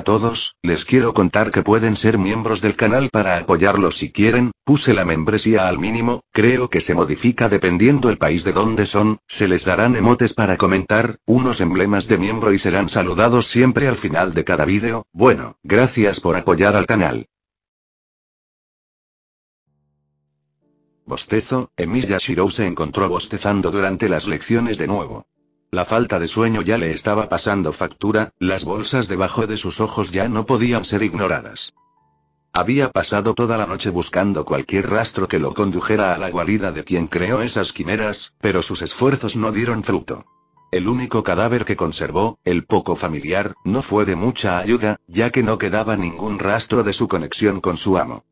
a todos, les quiero contar que pueden ser miembros del canal para apoyarlo si quieren, puse la membresía al mínimo, creo que se modifica dependiendo el país de donde son, se les darán emotes para comentar, unos emblemas de miembro y serán saludados siempre al final de cada vídeo, bueno, gracias por apoyar al canal. Bostezo, Emilia Shirou se encontró bostezando durante las lecciones de nuevo. La falta de sueño ya le estaba pasando factura, las bolsas debajo de sus ojos ya no podían ser ignoradas. Había pasado toda la noche buscando cualquier rastro que lo condujera a la guarida de quien creó esas quimeras, pero sus esfuerzos no dieron fruto. El único cadáver que conservó, el poco familiar, no fue de mucha ayuda, ya que no quedaba ningún rastro de su conexión con su amo.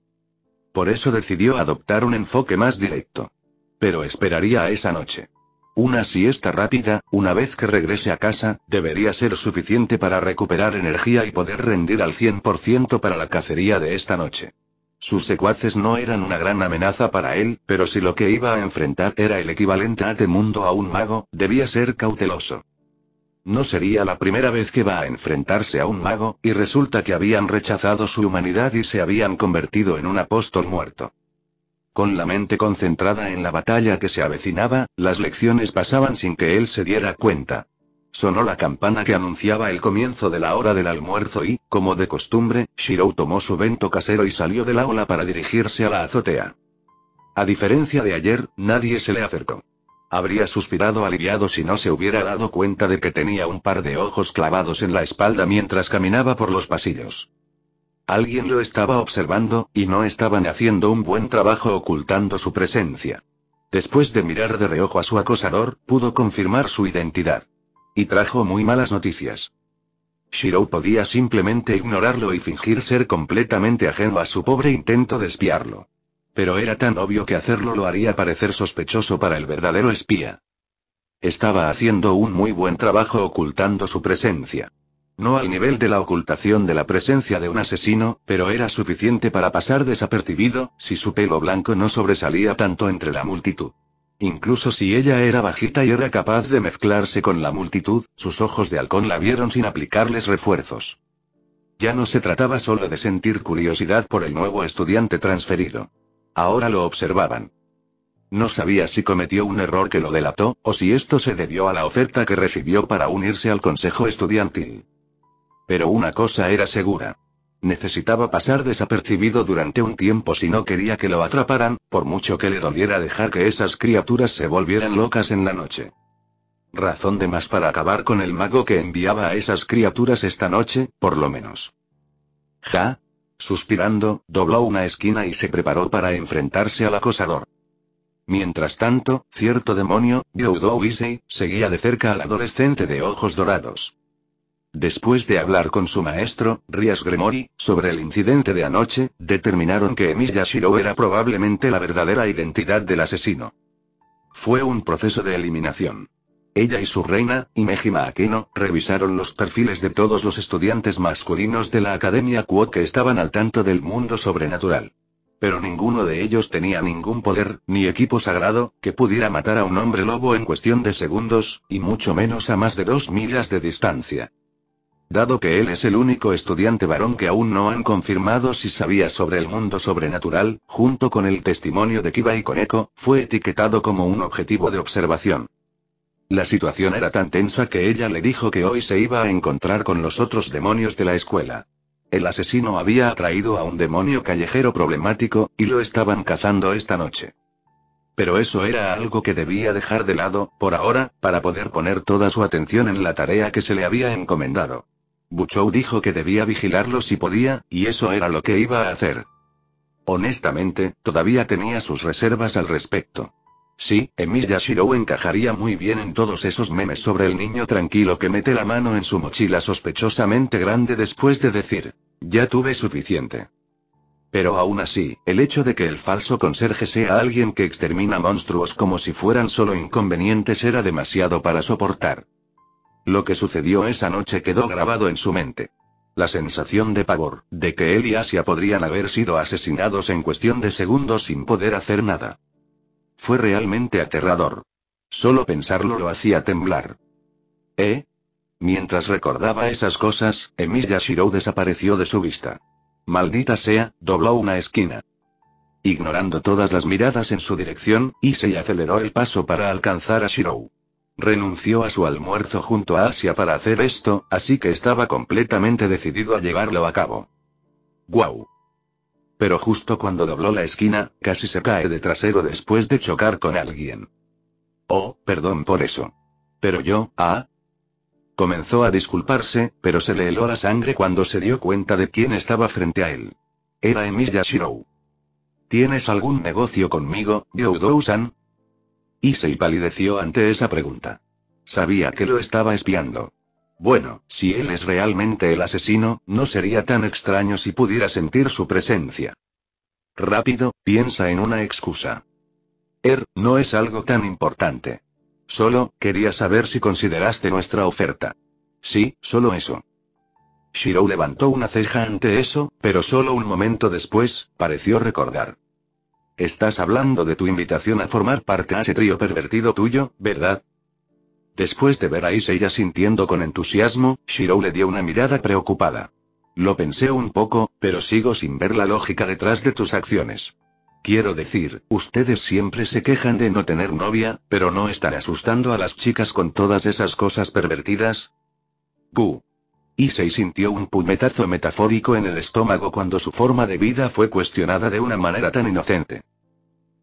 Por eso decidió adoptar un enfoque más directo. Pero esperaría a esa noche. Una siesta rápida, una vez que regrese a casa, debería ser suficiente para recuperar energía y poder rendir al 100% para la cacería de esta noche. Sus secuaces no eran una gran amenaza para él, pero si lo que iba a enfrentar era el equivalente a mundo a un mago, debía ser cauteloso. No sería la primera vez que va a enfrentarse a un mago, y resulta que habían rechazado su humanidad y se habían convertido en un apóstol muerto. Con la mente concentrada en la batalla que se avecinaba, las lecciones pasaban sin que él se diera cuenta. Sonó la campana que anunciaba el comienzo de la hora del almuerzo y, como de costumbre, Shirou tomó su bento casero y salió del aula para dirigirse a la azotea. A diferencia de ayer, nadie se le acercó. Habría suspirado aliviado si no se hubiera dado cuenta de que tenía un par de ojos clavados en la espalda mientras caminaba por los pasillos. Alguien lo estaba observando, y no estaban haciendo un buen trabajo ocultando su presencia. Después de mirar de reojo a su acosador, pudo confirmar su identidad. Y trajo muy malas noticias. Shirou podía simplemente ignorarlo y fingir ser completamente ajeno a su pobre intento de espiarlo. Pero era tan obvio que hacerlo lo haría parecer sospechoso para el verdadero espía. Estaba haciendo un muy buen trabajo ocultando su presencia. No al nivel de la ocultación de la presencia de un asesino, pero era suficiente para pasar desapercibido, si su pelo blanco no sobresalía tanto entre la multitud. Incluso si ella era bajita y era capaz de mezclarse con la multitud, sus ojos de halcón la vieron sin aplicarles refuerzos. Ya no se trataba solo de sentir curiosidad por el nuevo estudiante transferido. Ahora lo observaban. No sabía si cometió un error que lo delató, o si esto se debió a la oferta que recibió para unirse al consejo estudiantil. Pero una cosa era segura. Necesitaba pasar desapercibido durante un tiempo si no quería que lo atraparan, por mucho que le doliera dejar que esas criaturas se volvieran locas en la noche. Razón de más para acabar con el mago que enviaba a esas criaturas esta noche, por lo menos. Ja. Suspirando, dobló una esquina y se preparó para enfrentarse al acosador. Mientras tanto, cierto demonio, Gyoudo Issei, seguía de cerca al adolescente de ojos dorados. Después de hablar con su maestro, Rias Gremory, sobre el incidente de anoche, determinaron que Emilia Shirou era probablemente la verdadera identidad del asesino. Fue un proceso de eliminación. Ella y su reina, Imejima Akeno, revisaron los perfiles de todos los estudiantes masculinos de la Academia Quo que estaban al tanto del mundo sobrenatural. Pero ninguno de ellos tenía ningún poder, ni equipo sagrado, que pudiera matar a un hombre lobo en cuestión de segundos, y mucho menos a más de 2 millas de distancia. Dado que él es el único estudiante varón que aún no han confirmado si sabía sobre el mundo sobrenatural, junto con el testimonio de Kiba y Koneko, fue etiquetado como un objetivo de observación. La situación era tan tensa que ella le dijo que hoy se iba a encontrar con los otros demonios de la escuela. El asesino había atraído a un demonio callejero problemático, y lo estaban cazando esta noche. Pero eso era algo que debía dejar de lado, por ahora, para poder poner toda su atención en la tarea que se le había encomendado. Buchou dijo que debía vigilarlo si podía, y eso era lo que iba a hacer. Honestamente, todavía tenía sus reservas al respecto. Sí, Emilia Shirou encajaría muy bien en todos esos memes sobre el niño tranquilo que mete la mano en su mochila sospechosamente grande después de decir, ya tuve suficiente. Pero aún así, el hecho de que el falso conserje sea alguien que extermina monstruos como si fueran solo inconvenientes era demasiado para soportar. Lo que sucedió esa noche quedó grabado en su mente. La sensación de pavor, de que él y Asia podrían haber sido asesinados en cuestión de segundos sin poder hacer nada. Fue realmente aterrador. Solo pensarlo lo hacía temblar. Mientras recordaba esas cosas, Emilia Shirou desapareció de su vista. Maldita sea, dobló una esquina. Ignorando todas las miradas en su dirección, Issei aceleró el paso para alcanzar a Shirou. Renunció a su almuerzo junto a Asia para hacer esto, así que estaba completamente decidido a llevarlo a cabo. ¡Guau! Pero justo cuando dobló la esquina, casi se cae de trasero después de chocar con alguien. Oh, perdón por eso. Pero yo, Comenzó a disculparse, pero se le heló la sangre cuando se dio cuenta de quién estaba frente a él. Era Emilia Shirou. ¿Tienes algún negocio conmigo, Youdou-san? Issei palideció ante esa pregunta. Sabía que lo estaba espiando. Bueno, si él es realmente el asesino, no sería tan extraño si pudiera sentir su presencia. Rápido, piensa en una excusa. No es algo tan importante. Solo, quería saber si consideraste nuestra oferta. Sí, solo eso. Shirou levantó una ceja ante eso, pero solo un momento después, pareció recordar. Estás hablando de tu invitación a formar parte de ese trío pervertido tuyo, ¿verdad? Después de ver a Issei asintiendo con entusiasmo, Shirou le dio una mirada preocupada. Lo pensé un poco, pero sigo sin ver la lógica detrás de tus acciones. Quiero decir, ustedes siempre se quejan de no tener novia, pero no están asustando a las chicas con todas esas cosas pervertidas. ¡Gu! Issei sintió un puñetazo metafórico en el estómago cuando su forma de vida fue cuestionada de una manera tan inocente.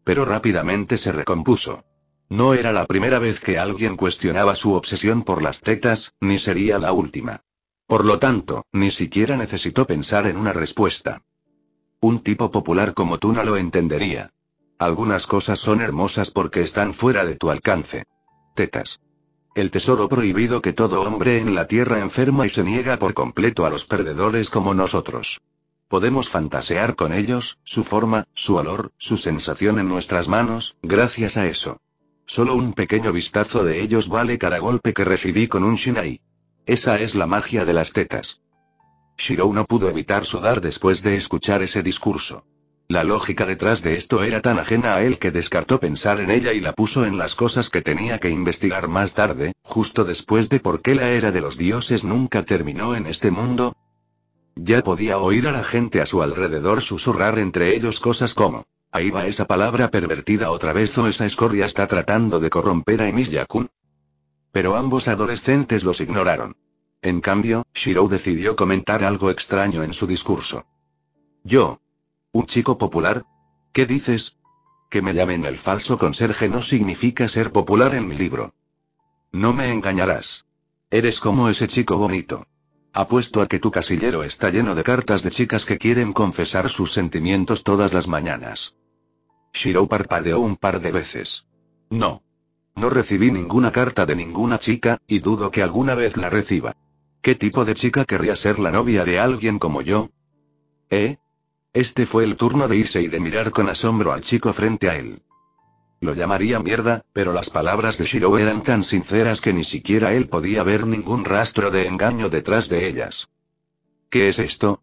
Pero rápidamente se recompuso. No era la primera vez que alguien cuestionaba su obsesión por las tetas, ni sería la última. Por lo tanto, ni siquiera necesitó pensar en una respuesta. Un tipo popular como tú no lo entendería. Algunas cosas son hermosas porque están fuera de tu alcance. Tetas. El tesoro prohibido que todo hombre en la tierra enferma y se niega por completo a los perdedores como nosotros. Podemos fantasear con ellos, su forma, su olor, su sensación en nuestras manos, gracias a eso. Solo un pequeño vistazo de ellos vale cada golpe que recibí con un shinai. Esa es la magia de las tetas. Shirou no pudo evitar sudar después de escuchar ese discurso. La lógica detrás de esto era tan ajena a él que descartó pensar en ella y la puso en las cosas que tenía que investigar más tarde, justo después de por qué la era de los dioses nunca terminó en este mundo. Ya podía oír a la gente a su alrededor susurrar entre ellos cosas como: ahí va esa palabra pervertida otra vez, o esa escoria está tratando de corromper a Emilia-kun. Pero ambos adolescentes los ignoraron. En cambio, Shirou decidió comentar algo extraño en su discurso. Yo. ¿Un chico popular? ¿Qué dices? Que me llamen el falso conserje no significa ser popular en mi libro. No me engañarás. Eres como ese chico bonito. Apuesto a que tu casillero está lleno de cartas de chicas que quieren confesar sus sentimientos todas las mañanas. Shirou parpadeó un par de veces. No. No recibí ninguna carta de ninguna chica, y dudo que alguna vez la reciba. ¿Qué tipo de chica querría ser la novia de alguien como yo? Este fue el turno de Issei de mirar con asombro al chico frente a él. Lo llamaría mierda, pero las palabras de Shirou eran tan sinceras que ni siquiera él podía ver ningún rastro de engaño detrás de ellas. ¿Qué es esto?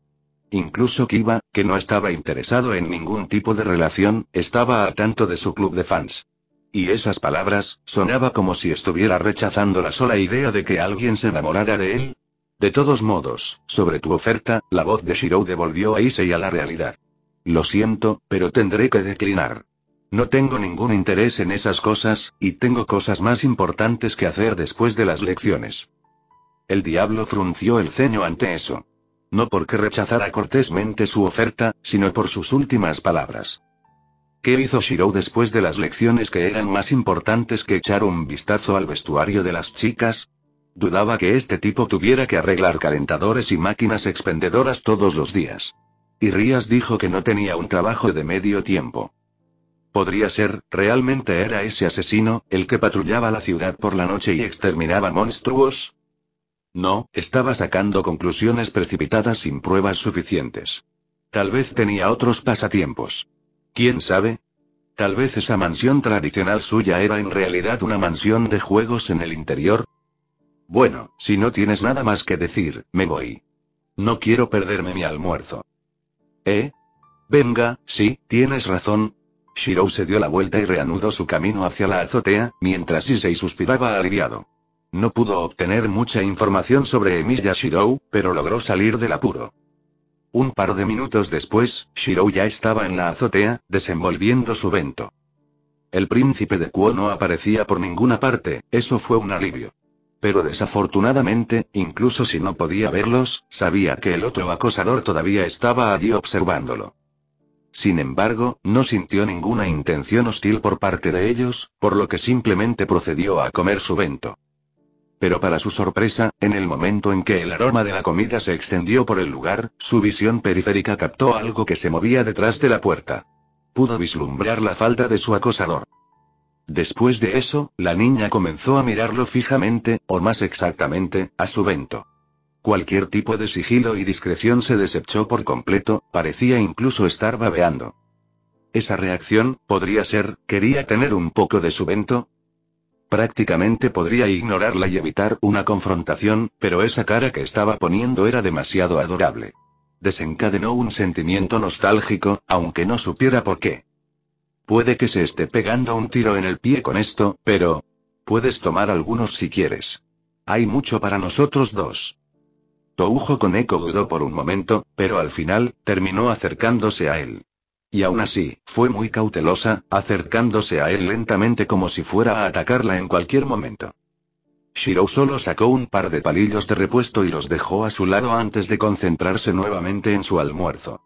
Incluso Kiba, que no estaba interesado en ningún tipo de relación, estaba al tanto de su club de fans. Y esas palabras, sonaba como si estuviera rechazando la sola idea de que alguien se enamorara de él. De todos modos, sobre tu oferta, la voz de Shirou devolvió a Issei a la realidad. Lo siento, pero tendré que declinar. No tengo ningún interés en esas cosas, y tengo cosas más importantes que hacer después de las lecciones. El diablo frunció el ceño ante eso. No porque rechazara cortésmente su oferta, sino por sus últimas palabras. ¿Qué hizo Shirou después de las lecciones que eran más importantes que echar un vistazo al vestuario de las chicas? Dudaba que este tipo tuviera que arreglar calentadores y máquinas expendedoras todos los días. Y Rías dijo que no tenía un trabajo de medio tiempo. Podría ser, realmente era ese asesino, el que patrullaba la ciudad por la noche y exterminaba monstruos. No, estaba sacando conclusiones precipitadas sin pruebas suficientes. Tal vez tenía otros pasatiempos. ¿Quién sabe? Tal vez esa mansión tradicional suya era en realidad una mansión de juegos en el interior. Bueno, si no tienes nada más que decir, me voy. No quiero perderme mi almuerzo. Venga, sí, tienes razón. Shirou se dio la vuelta y reanudó su camino hacia la azotea, mientras Issei suspiraba aliviado. No pudo obtener mucha información sobre Emilia Shirou, pero logró salir del apuro. Un par de minutos después, Shirou ya estaba en la azotea, desenvolviendo su vento. El príncipe de Kuo no aparecía por ninguna parte, eso fue un alivio. Pero desafortunadamente, incluso si no podía verlos, sabía que el otro acosador todavía estaba allí observándolo. Sin embargo, no sintió ninguna intención hostil por parte de ellos, por lo que simplemente procedió a comer su vento. Pero para su sorpresa, en el momento en que el aroma de la comida se extendió por el lugar, su visión periférica captó algo que se movía detrás de la puerta. Pudo vislumbrar la falda de su acosador. Después de eso, la niña comenzó a mirarlo fijamente, o más exactamente, a su vento. Cualquier tipo de sigilo y discreción se desechó por completo, parecía incluso estar babeando. Esa reacción, podría ser, quería tener un poco de su vento. Prácticamente podría ignorarla y evitar una confrontación, pero esa cara que estaba poniendo era demasiado adorable. Desencadenó un sentimiento nostálgico, aunque no supiera por qué. Puede que se esté pegando un tiro en el pie con esto, pero... puedes tomar algunos si quieres. Hay mucho para nosotros dos. Toujo Koneko dudó por un momento, pero al final, terminó acercándose a él. Y aún así, fue muy cautelosa, acercándose a él lentamente como si fuera a atacarla en cualquier momento. Shirou solo sacó un par de palillos de repuesto y los dejó a su lado antes de concentrarse nuevamente en su almuerzo.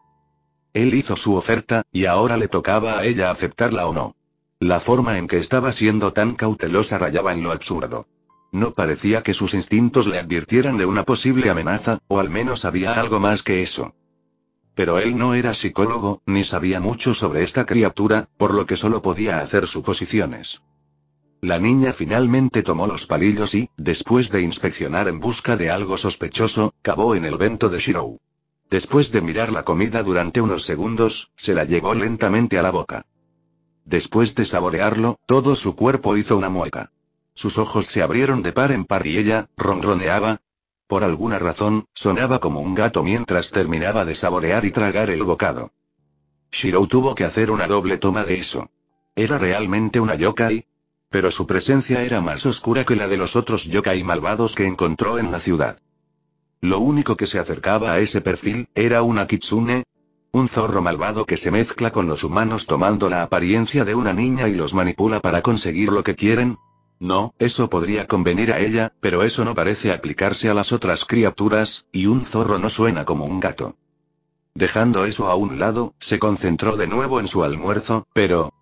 Él hizo su oferta, y ahora le tocaba a ella aceptarla o no. La forma en que estaba siendo tan cautelosa rayaba en lo absurdo. No parecía que sus instintos le advirtieran de una posible amenaza, o al menos había algo más que eso. Pero él no era psicólogo, ni sabía mucho sobre esta criatura, por lo que solo podía hacer suposiciones. La niña finalmente tomó los palillos y, después de inspeccionar en busca de algo sospechoso, cavó en el vento de Shirou. Después de mirar la comida durante unos segundos, se la llevó lentamente a la boca. Después de saborearlo, todo su cuerpo hizo una mueca. Sus ojos se abrieron de par en par y ella, ronroneaba. Por alguna razón, sonaba como un gato mientras terminaba de saborear y tragar el bocado. Shirou tuvo que hacer una doble toma de eso. ¿Era realmente una yokai? Pero su presencia era más oscura que la de los otros yokai malvados que encontró en la ciudad. Lo único que se acercaba a ese perfil, era una kitsune. Un zorro malvado que se mezcla con los humanos tomando la apariencia de una niña y los manipula para conseguir lo que quieren. No, eso podría convenir a ella, pero eso no parece aplicarse a las otras criaturas, y un zorro no suena como un gato. Dejando eso a un lado, se concentró de nuevo en su almuerzo, pero...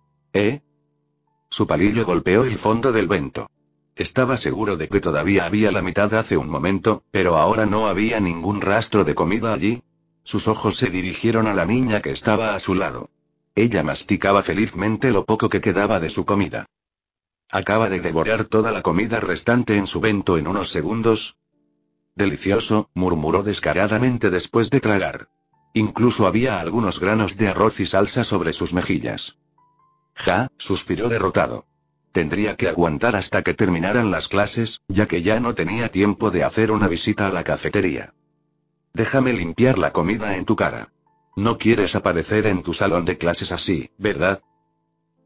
Su palillo golpeó el fondo del vento. Estaba seguro de que todavía había la mitad hace un momento, pero ahora no había ningún rastro de comida allí. Sus ojos se dirigieron a la niña que estaba a su lado. Ella masticaba felizmente lo poco que quedaba de su comida. Acaba de devorar toda la comida restante en su vento en unos segundos. Delicioso, murmuró descaradamente después de tragar. Incluso había algunos granos de arroz y salsa sobre sus mejillas. Suspiró derrotado. Tendría que aguantar hasta que terminaran las clases, ya que ya no tenía tiempo de hacer una visita a la cafetería. Déjame limpiar la comida en tu cara. No quieres aparecer en tu salón de clases así, ¿verdad?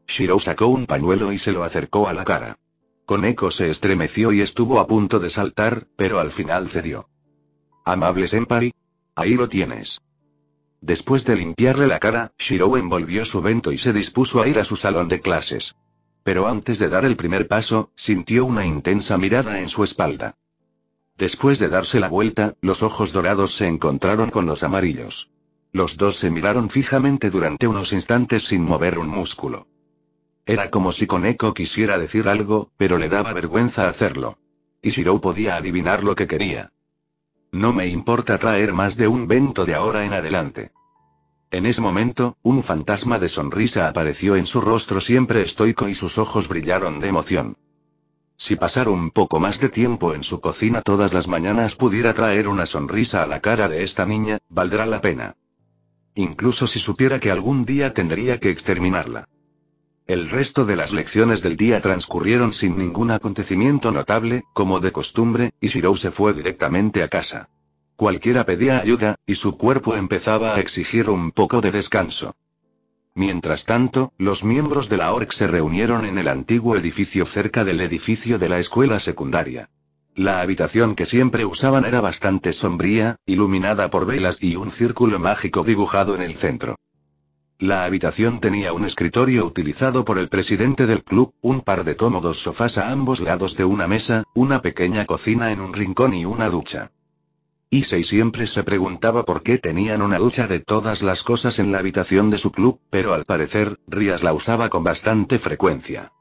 Shirou sacó un pañuelo y se lo acercó a la cara. Koneko se estremeció y estuvo a punto de saltar, pero al final cedió. Amable senpai. Ahí lo tienes. Después de limpiarle la cara, Shirou envolvió su vento y se dispuso a ir a su salón de clases. Pero antes de dar el primer paso, sintió una intensa mirada en su espalda. Después de darse la vuelta, los ojos dorados se encontraron con los amarillos. Los dos se miraron fijamente durante unos instantes sin mover un músculo. Era como si Koneko quisiera decir algo, pero le daba vergüenza hacerlo. Y Shirou podía adivinar lo que quería. No me importa traer más de un vento de ahora en adelante. En ese momento, un fantasma de sonrisa apareció en su rostro siempre estoico y sus ojos brillaron de emoción. Si pasara un poco más de tiempo en su cocina todas las mañanas pudiera traer una sonrisa a la cara de esta niña, valdrá la pena. Incluso si supiera que algún día tendría que exterminarla. El resto de las lecciones del día transcurrieron sin ningún acontecimiento notable, como de costumbre, y Shirou se fue directamente a casa. Cualquiera pedía ayuda, y su cuerpo empezaba a exigir un poco de descanso. Mientras tanto, los miembros de la ORC se reunieron en el antiguo edificio cerca del edificio de la escuela secundaria. La habitación que siempre usaban era bastante sombría, iluminada por velas y un círculo mágico dibujado en el centro. La habitación tenía un escritorio utilizado por el presidente del club, un par de cómodos sofás a ambos lados de una mesa, una pequeña cocina en un rincón y una ducha. Issei siempre se preguntaba por qué tenían una ducha de todas las cosas en la habitación de su club, pero al parecer, Rias la usaba con bastante frecuencia.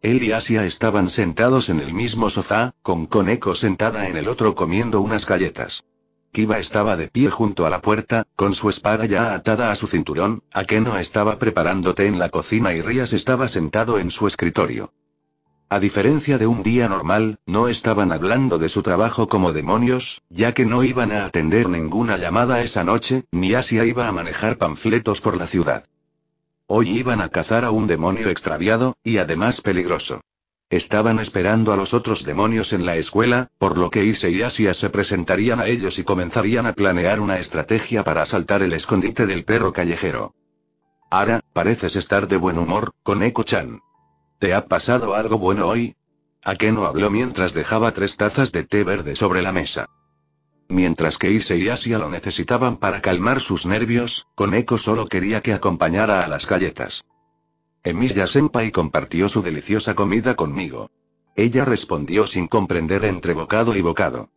Él y Asia estaban sentados en el mismo sofá, con Koneko sentada en el otro comiendo unas galletas. Kiba estaba de pie junto a la puerta, con su espada ya atada a su cinturón, Akeno estaba preparando té en la cocina y Rias estaba sentado en su escritorio. A diferencia de un día normal, no estaban hablando de su trabajo como demonios, ya que no iban a atender ninguna llamada esa noche, ni Asia iba a manejar panfletos por la ciudad. Hoy iban a cazar a un demonio extraviado, y además peligroso. Estaban esperando a los otros demonios en la escuela, por lo que Issei y Asia se presentarían a ellos y comenzarían a planear una estrategia para asaltar el escondite del perro callejero. Ara, pareces estar de buen humor, Koneko-chan. ¿Te ha pasado algo bueno hoy? Akeno habló mientras dejaba 3 tazas de té verde sobre la mesa. Mientras que Issei y Asia lo necesitaban para calmar sus nervios, Koneko solo quería que acompañara a las galletas. Emiya-senpai compartió su deliciosa comida conmigo. Ella respondió sin comprender entre bocado y bocado.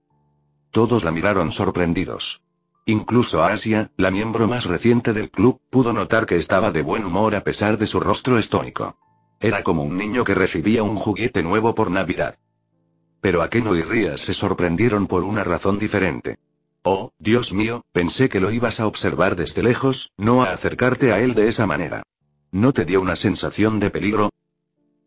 Todos la miraron sorprendidos. Incluso Asia, la miembro más reciente del club, pudo notar que estaba de buen humor a pesar de su rostro estoico. Era como un niño que recibía un juguete nuevo por Navidad. Pero Akeno y Rias se sorprendieron por una razón diferente. Oh, Dios mío, pensé que lo ibas a observar desde lejos, no a acercarte a él de esa manera. ¿No te dio una sensación de peligro?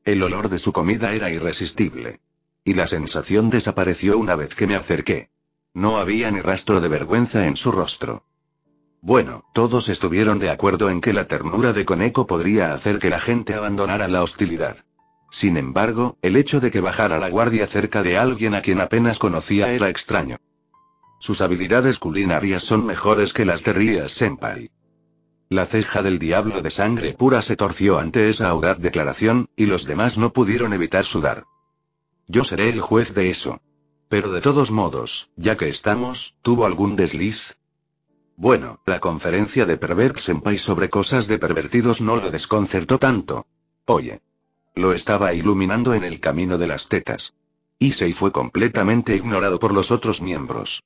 El olor de su comida era irresistible. Y la sensación desapareció una vez que me acerqué. No había ni rastro de vergüenza en su rostro. Bueno, todos estuvieron de acuerdo en que la ternura de Koneko podría hacer que la gente abandonara la hostilidad. Sin embargo, el hecho de que bajara la guardia cerca de alguien a quien apenas conocía era extraño. Sus habilidades culinarias son mejores que las de Rias-senpai. La ceja del diablo de sangre pura se torció ante esa audaz declaración, y los demás no pudieron evitar sudar. Yo seré el juez de eso. Pero de todos modos, ya que estamos, ¿tuvo algún desliz? Bueno, la conferencia de Pervert Senpai sobre cosas de pervertidos no lo desconcertó tanto. Oye. Lo estaba iluminando en el camino de las tetas. Issei fue completamente ignorado por los otros miembros.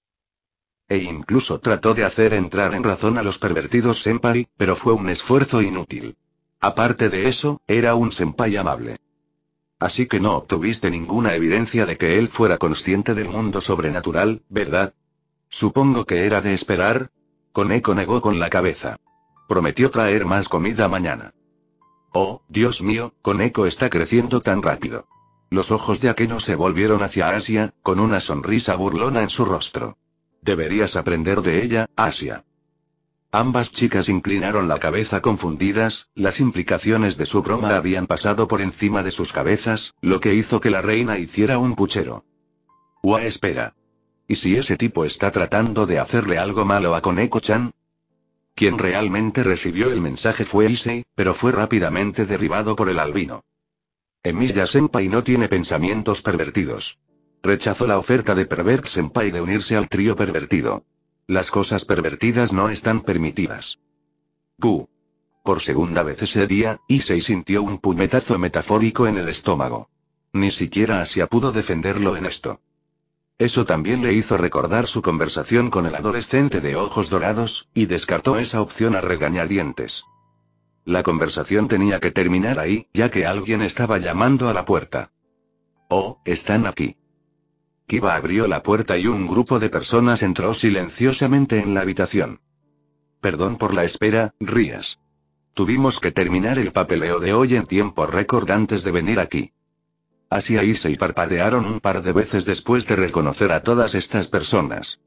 E incluso trató de hacer entrar en razón a los pervertidos senpai, pero fue un esfuerzo inútil. Aparte de eso, era un senpai amable. Así que no obtuviste ninguna evidencia de que él fuera consciente del mundo sobrenatural, ¿verdad? Supongo que era de esperar. Koneko negó con la cabeza. Prometió traer más comida mañana. Oh, Dios mío, Koneko está creciendo tan rápido. Los ojos de Akeno se volvieron hacia Asia, con una sonrisa burlona en su rostro. Deberías aprender de ella, Asia. Ambas chicas inclinaron la cabeza confundidas, las implicaciones de su broma habían pasado por encima de sus cabezas, lo que hizo que la reina hiciera un puchero. Espera. ¿Y si ese tipo está tratando de hacerle algo malo a Koneko-chan? Quien realmente recibió el mensaje fue Issei, pero fue rápidamente derribado por el albino. Emiya-senpai no tiene pensamientos pervertidos. Rechazó la oferta de Pervert Senpai de unirse al trío pervertido. Las cosas pervertidas no están permitidas. Por segunda vez ese día, Issei sintió un puñetazo metafórico en el estómago. Ni siquiera Asia pudo defenderlo en esto. Eso también le hizo recordar su conversación con el adolescente de ojos dorados, y descartó esa opción a regañadientes. La conversación tenía que terminar ahí, ya que alguien estaba llamando a la puerta. Oh, están aquí. Kiba abrió la puerta y un grupo de personas entró silenciosamente en la habitación. Perdón por la espera, Rias. Tuvimos que terminar el papeleo de hoy en tiempo récord antes de venir aquí. Asia y Issei parpadearon un par de veces después de reconocer a todas estas personas.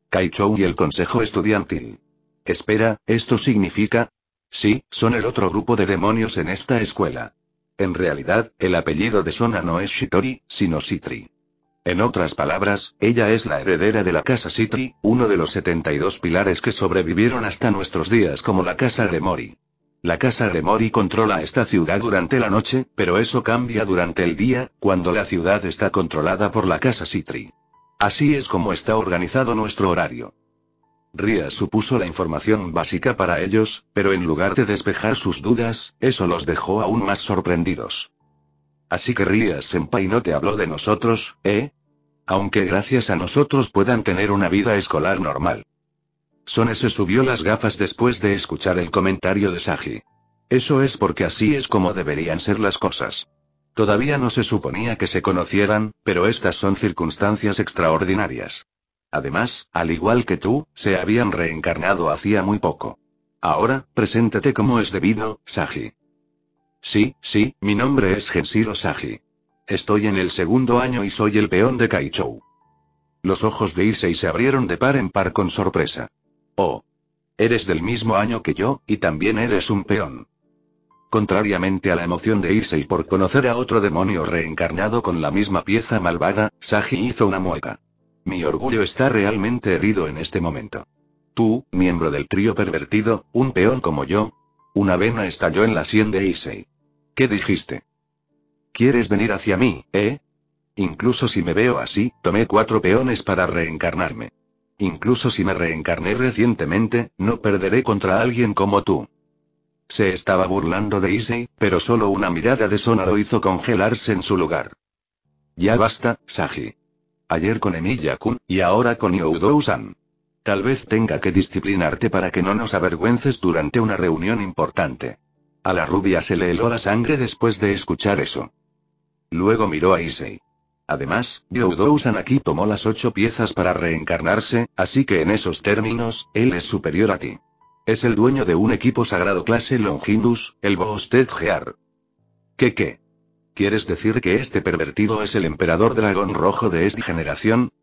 Kaichou y el consejo estudiantil. Espera, ¿esto significa? Sí, son el otro grupo de demonios en esta escuela. En realidad, el apellido de Sona no es Shitori, sino Shitri. En otras palabras, ella es la heredera de la casa Shitri, uno de los 72 pilares que sobrevivieron hasta nuestros días como la casa de Mori. La casa Gremory controla esta ciudad durante la noche, pero eso cambia durante el día, cuando la ciudad está controlada por la casa Citri. Así es como está organizado nuestro horario. Ria supuso la información básica para ellos, pero en lugar de despejar sus dudas, eso los dejó aún más sorprendidos. Así que Ria-senpai no te habló de nosotros, ¿eh? Aunque gracias a nosotros puedan tener una vida escolar normal. Sone se subió las gafas después de escuchar el comentario de Sagi. Eso es porque así es como deberían ser las cosas. Todavía no se suponía que se conocieran, pero estas son circunstancias extraordinarias. Además, al igual que tú, se habían reencarnado hacía muy poco. Ahora, preséntate como es debido, Sagi. Sí, mi nombre es Genshiro Sagi. Estoy en el segundo año y soy el peón de Kaichou. Los ojos de Issei se abrieron de par en par con sorpresa. Oh. Eres del mismo año que yo, y también eres un peón. Contrariamente a la emoción de Issei por conocer a otro demonio reencarnado con la misma pieza malvada, Sagi hizo una mueca. Mi orgullo está realmente herido en este momento. Tú, miembro del trío pervertido, un peón como yo. Una vena estalló en la sien de Issei. ¿Qué dijiste? ¿Quieres venir hacia mí, eh? Incluso si me veo así, tomé 4 peones para reencarnarme. Incluso si me reencarné recientemente, no perderé contra alguien como tú. Se estaba burlando de Issei, pero solo una mirada de Sona lo hizo congelarse en su lugar. Ya basta, Sagi. Ayer con Emilia-kun, y ahora con Youdou-san. Tal vez tenga que disciplinarte para que no nos avergüences durante una reunión importante. A la rubia se le heló la sangre después de escuchar eso. Luego miró a Issei. Además, Youdou-san aquí tomó las 8 piezas para reencarnarse, así que en esos términos, él es superior a ti. Es el dueño de un equipo sagrado clase Longinus, el Boosted Gear. ¿Qué? ¿Quieres decir que este pervertido es el emperador dragón rojo de esta generación?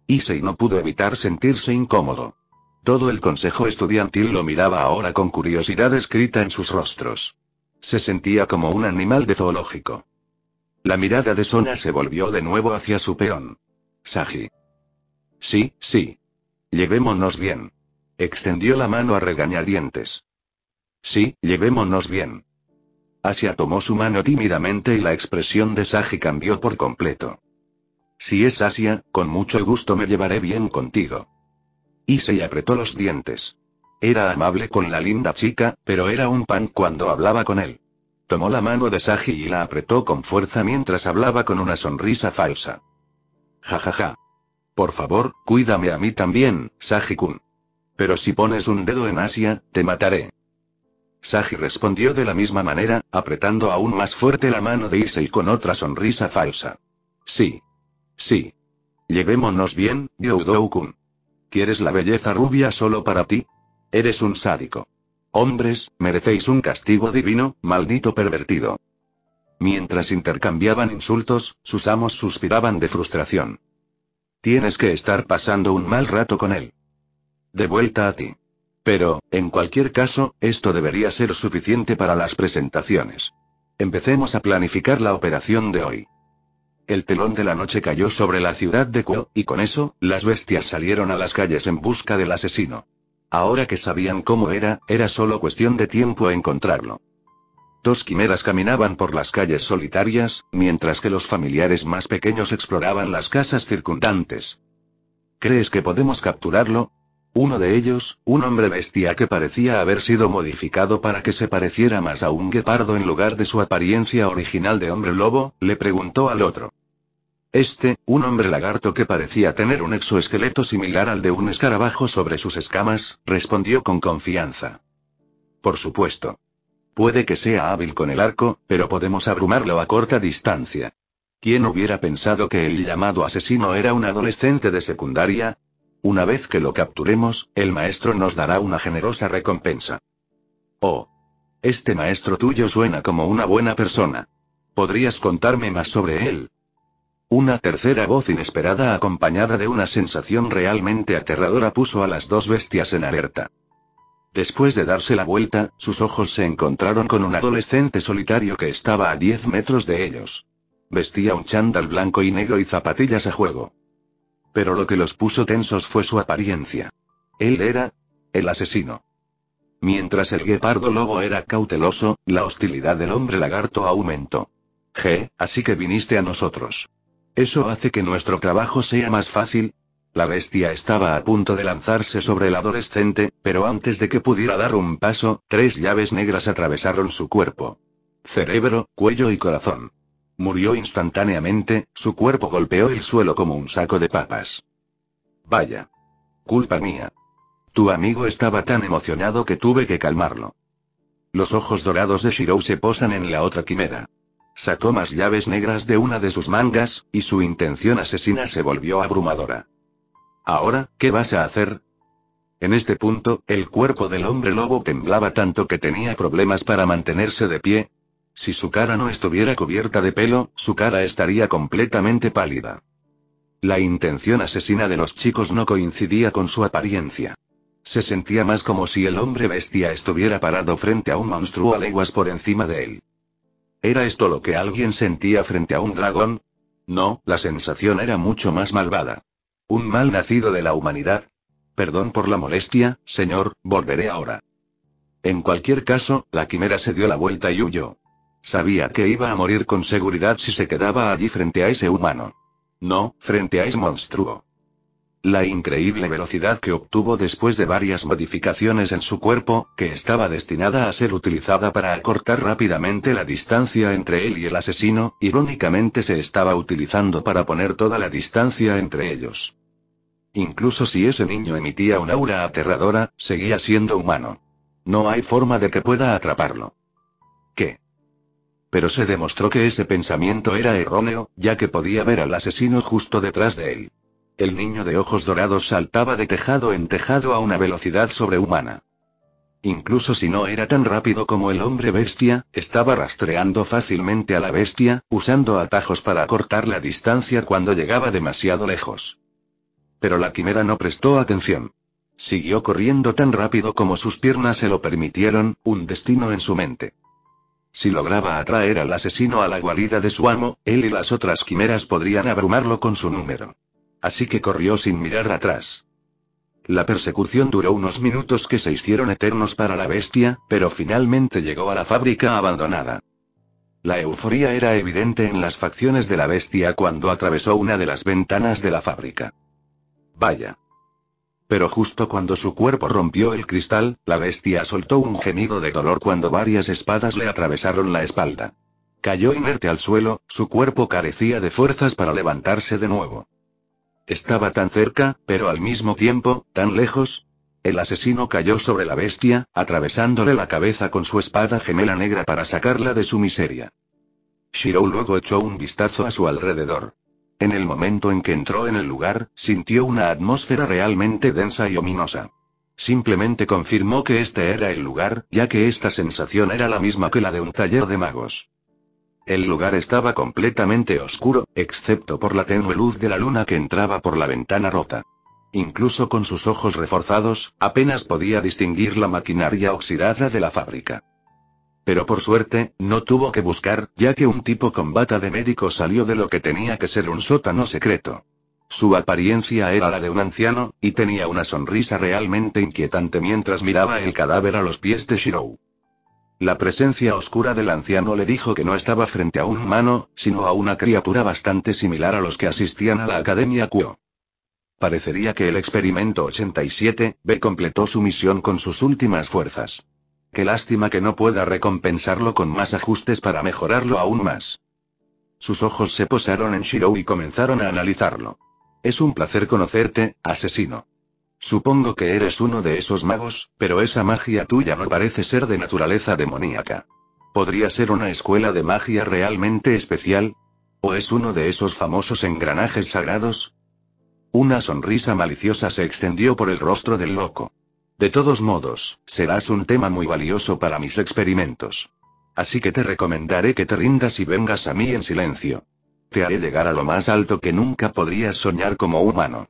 Issei no pudo evitar sentirse incómodo. Todo el consejo estudiantil lo miraba ahora con curiosidad escrita en sus rostros. Se sentía como un animal de zoológico. La mirada de Sona se volvió de nuevo hacia su peón. Sagi. Sí. Llevémonos bien. Extendió la mano a regañadientes. Sí, llevémonos bien. Asia tomó su mano tímidamente y la expresión de Sagi cambió por completo. Si es Asia, con mucho gusto me llevaré bien contigo. Issei apretó los dientes. Era amable con la linda chica, pero era un pan cuando hablaba con él. Tomó la mano de Sagi y la apretó con fuerza mientras hablaba con una sonrisa falsa. Ja. Por favor, cuídame a mí también, Sagi-kun. Pero si pones un dedo en Asia, te mataré. Sagi respondió de la misma manera, apretando aún más fuerte la mano de Issei con otra sonrisa falsa. Sí. Llevémonos bien, Youdou-kun. ¿Quieres la belleza rubia solo para ti? Eres un sádico. Hombres, merecéis un castigo divino, maldito pervertido. Mientras intercambiaban insultos, sus amos suspiraban de frustración. Tienes que estar pasando un mal rato con él. De vuelta a ti. Pero, en cualquier caso, esto debería ser suficiente para las presentaciones. Empecemos a planificar la operación de hoy. El telón de la noche cayó sobre la ciudad de Kuo, y con eso, las bestias salieron a las calles en busca del asesino. Ahora que sabían cómo era solo cuestión de tiempo encontrarlo. 2 quimeras caminaban por las calles solitarias, mientras que los familiares más pequeños exploraban las casas circundantes. ¿Crees que podemos capturarlo? Uno de ellos, un hombre bestia que parecía haber sido modificado para que se pareciera más a un guepardo en lugar de su apariencia original de hombre lobo, le preguntó al otro. Un hombre lagarto que parecía tener un exoesqueleto similar al de un escarabajo sobre sus escamas, respondió con confianza. Por supuesto. Puede que sea hábil con el arco, pero podemos abrumarlo a corta distancia. ¿Quién hubiera pensado que el llamado asesino era un adolescente de secundaria? Una vez que lo capturemos, el maestro nos dará una generosa recompensa. Oh. Este maestro tuyo suena como una buena persona. ¿Podrías contarme más sobre él? Una tercera voz inesperada acompañada de una sensación realmente aterradora puso a las 2 bestias en alerta. Después de darse la vuelta, sus ojos se encontraron con un adolescente solitario que estaba a 10 metros de ellos. Vestía un chándal blanco y negro y zapatillas a juego. Pero lo que los puso tensos fue su apariencia. Él era el asesino. Mientras el guepardo lobo era cauteloso, la hostilidad del hombre lagarto aumentó. Así que viniste a nosotros. ¿Eso hace que nuestro trabajo sea más fácil? La bestia estaba a punto de lanzarse sobre el adolescente, pero antes de que pudiera dar un paso, 3 llaves negras atravesaron su cuerpo. Cerebro, cuello y corazón. Murió instantáneamente, su cuerpo golpeó el suelo como un saco de papas. Vaya. Culpa mía. Tu amigo estaba tan emocionado que tuve que calmarlo. Los ojos dorados de Shirou se posan en la otra quimera. Sacó más llaves negras de una de sus mangas, y su intención asesina se volvió abrumadora. ¿Ahora, qué vas a hacer? En este punto, el cuerpo del hombre lobo temblaba tanto que tenía problemas para mantenerse de pie. Si su cara no estuviera cubierta de pelo, su cara estaría completamente pálida. La intención asesina de los chicos no coincidía con su apariencia. Se sentía más como si el hombre bestia estuviera parado frente a un monstruo a leguas por encima de él. ¿Era esto lo que alguien sentía frente a un dragón? No, la sensación era mucho más malvada. ¿Un mal nacido de la humanidad? Perdón por la molestia, señor, volveré ahora. En cualquier caso, la quimera se dio la vuelta y huyó. Sabía que iba a morir con seguridad si se quedaba allí frente a ese humano. No, frente a ese monstruo. La increíble velocidad que obtuvo después de varias modificaciones en su cuerpo, que estaba destinada a ser utilizada para acortar rápidamente la distancia entre él y el asesino, irónicamente se estaba utilizando para poner toda la distancia entre ellos. Incluso si ese niño emitía un aura aterradora, seguía siendo humano. No hay forma de que pueda atraparlo. ¿Qué? Pero se demostró que ese pensamiento era erróneo, ya que podía ver al asesino justo detrás de él. El niño de ojos dorados saltaba de tejado en tejado a una velocidad sobrehumana. Incluso si no era tan rápido como el hombre bestia, estaba rastreando fácilmente a la bestia, usando atajos para acortar la distancia cuando llegaba demasiado lejos. Pero la quimera no prestó atención. Siguió corriendo tan rápido como sus piernas se lo permitieron, un destino en su mente. Si lograba atraer al asesino a la guarida de su amo, él y las otras quimeras podrían abrumarlo con su número. Así que corrió sin mirar atrás. La persecución duró unos minutos que se hicieron eternos para la bestia, pero finalmente llegó a la fábrica abandonada. La euforía era evidente en las facciones de la bestia cuando atravesó una de las ventanas de la fábrica. Vaya. Pero justo cuando su cuerpo rompió el cristal, la bestia soltó un gemido de dolor cuando varias espadas le atravesaron la espalda. Cayó inerte al suelo, su cuerpo carecía de fuerzas para levantarse de nuevo. Estaba tan cerca, pero al mismo tiempo, tan lejos. El asesino cayó sobre la bestia, atravesándole la cabeza con su espada gemela negra para sacarla de su miseria. Shirou luego echó un vistazo a su alrededor. En el momento en que entró en el lugar, sintió una atmósfera realmente densa y ominosa. Simplemente confirmó que este era el lugar, ya que esta sensación era la misma que la de un taller de magos. El lugar estaba completamente oscuro, excepto por la tenue luz de la luna que entraba por la ventana rota. Incluso con sus ojos reforzados, apenas podía distinguir la maquinaria oxidada de la fábrica. Pero por suerte, no tuvo que buscar, ya que un tipo con bata de médico salió de lo que tenía que ser un sótano secreto. Su apariencia era la de un anciano, y tenía una sonrisa realmente inquietante mientras miraba el cadáver a los pies de Shirou. La presencia oscura del anciano le dijo que no estaba frente a un humano, sino a una criatura bastante similar a los que asistían a la Academia Kuo. Parecería que el experimento 87B completó su misión con sus últimas fuerzas. Qué lástima que no pueda recompensarlo con más ajustes para mejorarlo aún más. Sus ojos se posaron en Shirou y comenzaron a analizarlo. Es un placer conocerte, asesino. Supongo que eres uno de esos magos, pero esa magia tuya no parece ser de naturaleza demoníaca. ¿Podría ser una escuela de magia realmente especial? ¿O es uno de esos famosos engranajes sagrados? Una sonrisa maliciosa se extendió por el rostro del loco. De todos modos, serás un tema muy valioso para mis experimentos. Así que te recomendaré que te rindas y vengas a mí en silencio. Te haré llegar a lo más alto que nunca podrías soñar como humano.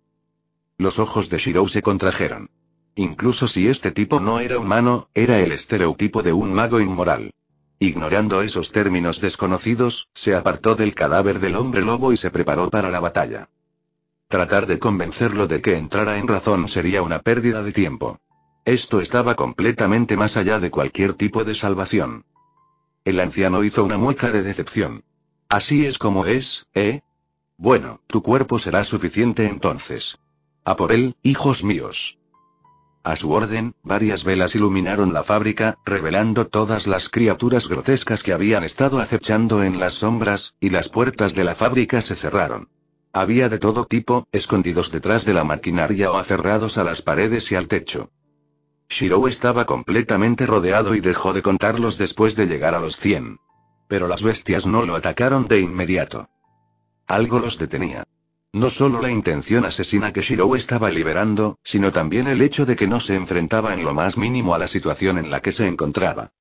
Los ojos de Shirou se contrajeron. Incluso si este tipo no era humano, era el estereotipo de un mago inmoral. Ignorando esos términos desconocidos, se apartó del cadáver del hombre lobo y se preparó para la batalla. Tratar de convencerlo de que entrara en razón sería una pérdida de tiempo. Esto estaba completamente más allá de cualquier tipo de salvación. El anciano hizo una mueca de decepción. Así es como es, ¿eh? Bueno, tu cuerpo será suficiente entonces. A por él, hijos míos. A su orden, varias velas iluminaron la fábrica, revelando todas las criaturas grotescas que habían estado acechando en las sombras, y las puertas de la fábrica se cerraron. Había de todo tipo, escondidos detrás de la maquinaria o aferrados a las paredes y al techo. Shirou estaba completamente rodeado y dejó de contarlos después de llegar a los 100. Pero las bestias no lo atacaron de inmediato. Algo los detenía. No solo la intención asesina que Shirou estaba liberando, sino también el hecho de que no se enfrentaba en lo más mínimo a la situación en la que se encontraba.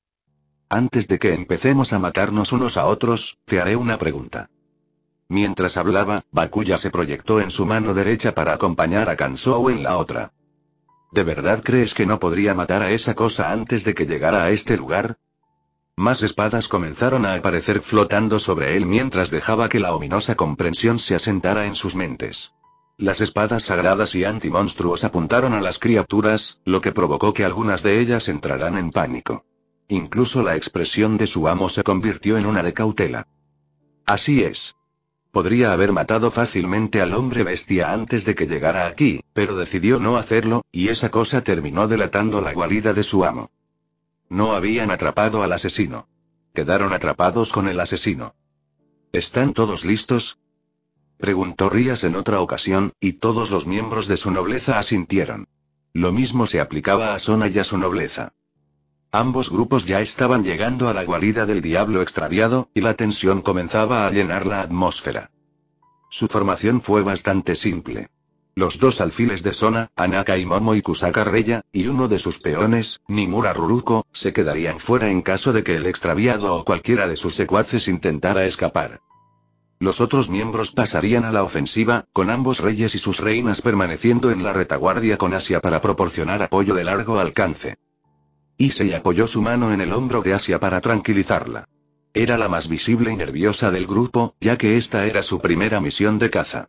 Antes de que empecemos a matarnos unos a otros, te haré una pregunta. Mientras hablaba, Bakuya se proyectó en su mano derecha para acompañar a Kansou en la otra. ¿De verdad crees que no podría matar a esa cosa antes de que llegara a este lugar? Más espadas comenzaron a aparecer flotando sobre él mientras dejaba que la ominosa comprensión se asentara en sus mentes. Las espadas sagradas y antimonstruos apuntaron a las criaturas, lo que provocó que algunas de ellas entraran en pánico. Incluso la expresión de su amo se convirtió en una de cautela. Así es. Podría haber matado fácilmente al hombre bestia antes de que llegara aquí, pero decidió no hacerlo, y esa cosa terminó delatando la guarida de su amo. No habían atrapado al asesino. Quedaron atrapados con el asesino. ¿Están todos listos?, preguntó Rías en otra ocasión, y todos los miembros de su nobleza asintieron. Lo mismo se aplicaba a Sona y a su nobleza. Ambos grupos ya estaban llegando a la guarida del diablo extraviado, y la tensión comenzaba a llenar la atmósfera. Su formación fue bastante simple. Los dos alfiles de Sona, Anaka y Momo y Kusaka Reya, y uno de sus peones, Nimura Ruruko, se quedarían fuera en caso de que el extraviado o cualquiera de sus secuaces intentara escapar. Los otros miembros pasarían a la ofensiva, con ambos reyes y sus reinas permaneciendo en la retaguardia con Asia para proporcionar apoyo de largo alcance. Issei apoyó su mano en el hombro de Asia para tranquilizarla. Era la más visible y nerviosa del grupo, ya que esta era su primera misión de caza.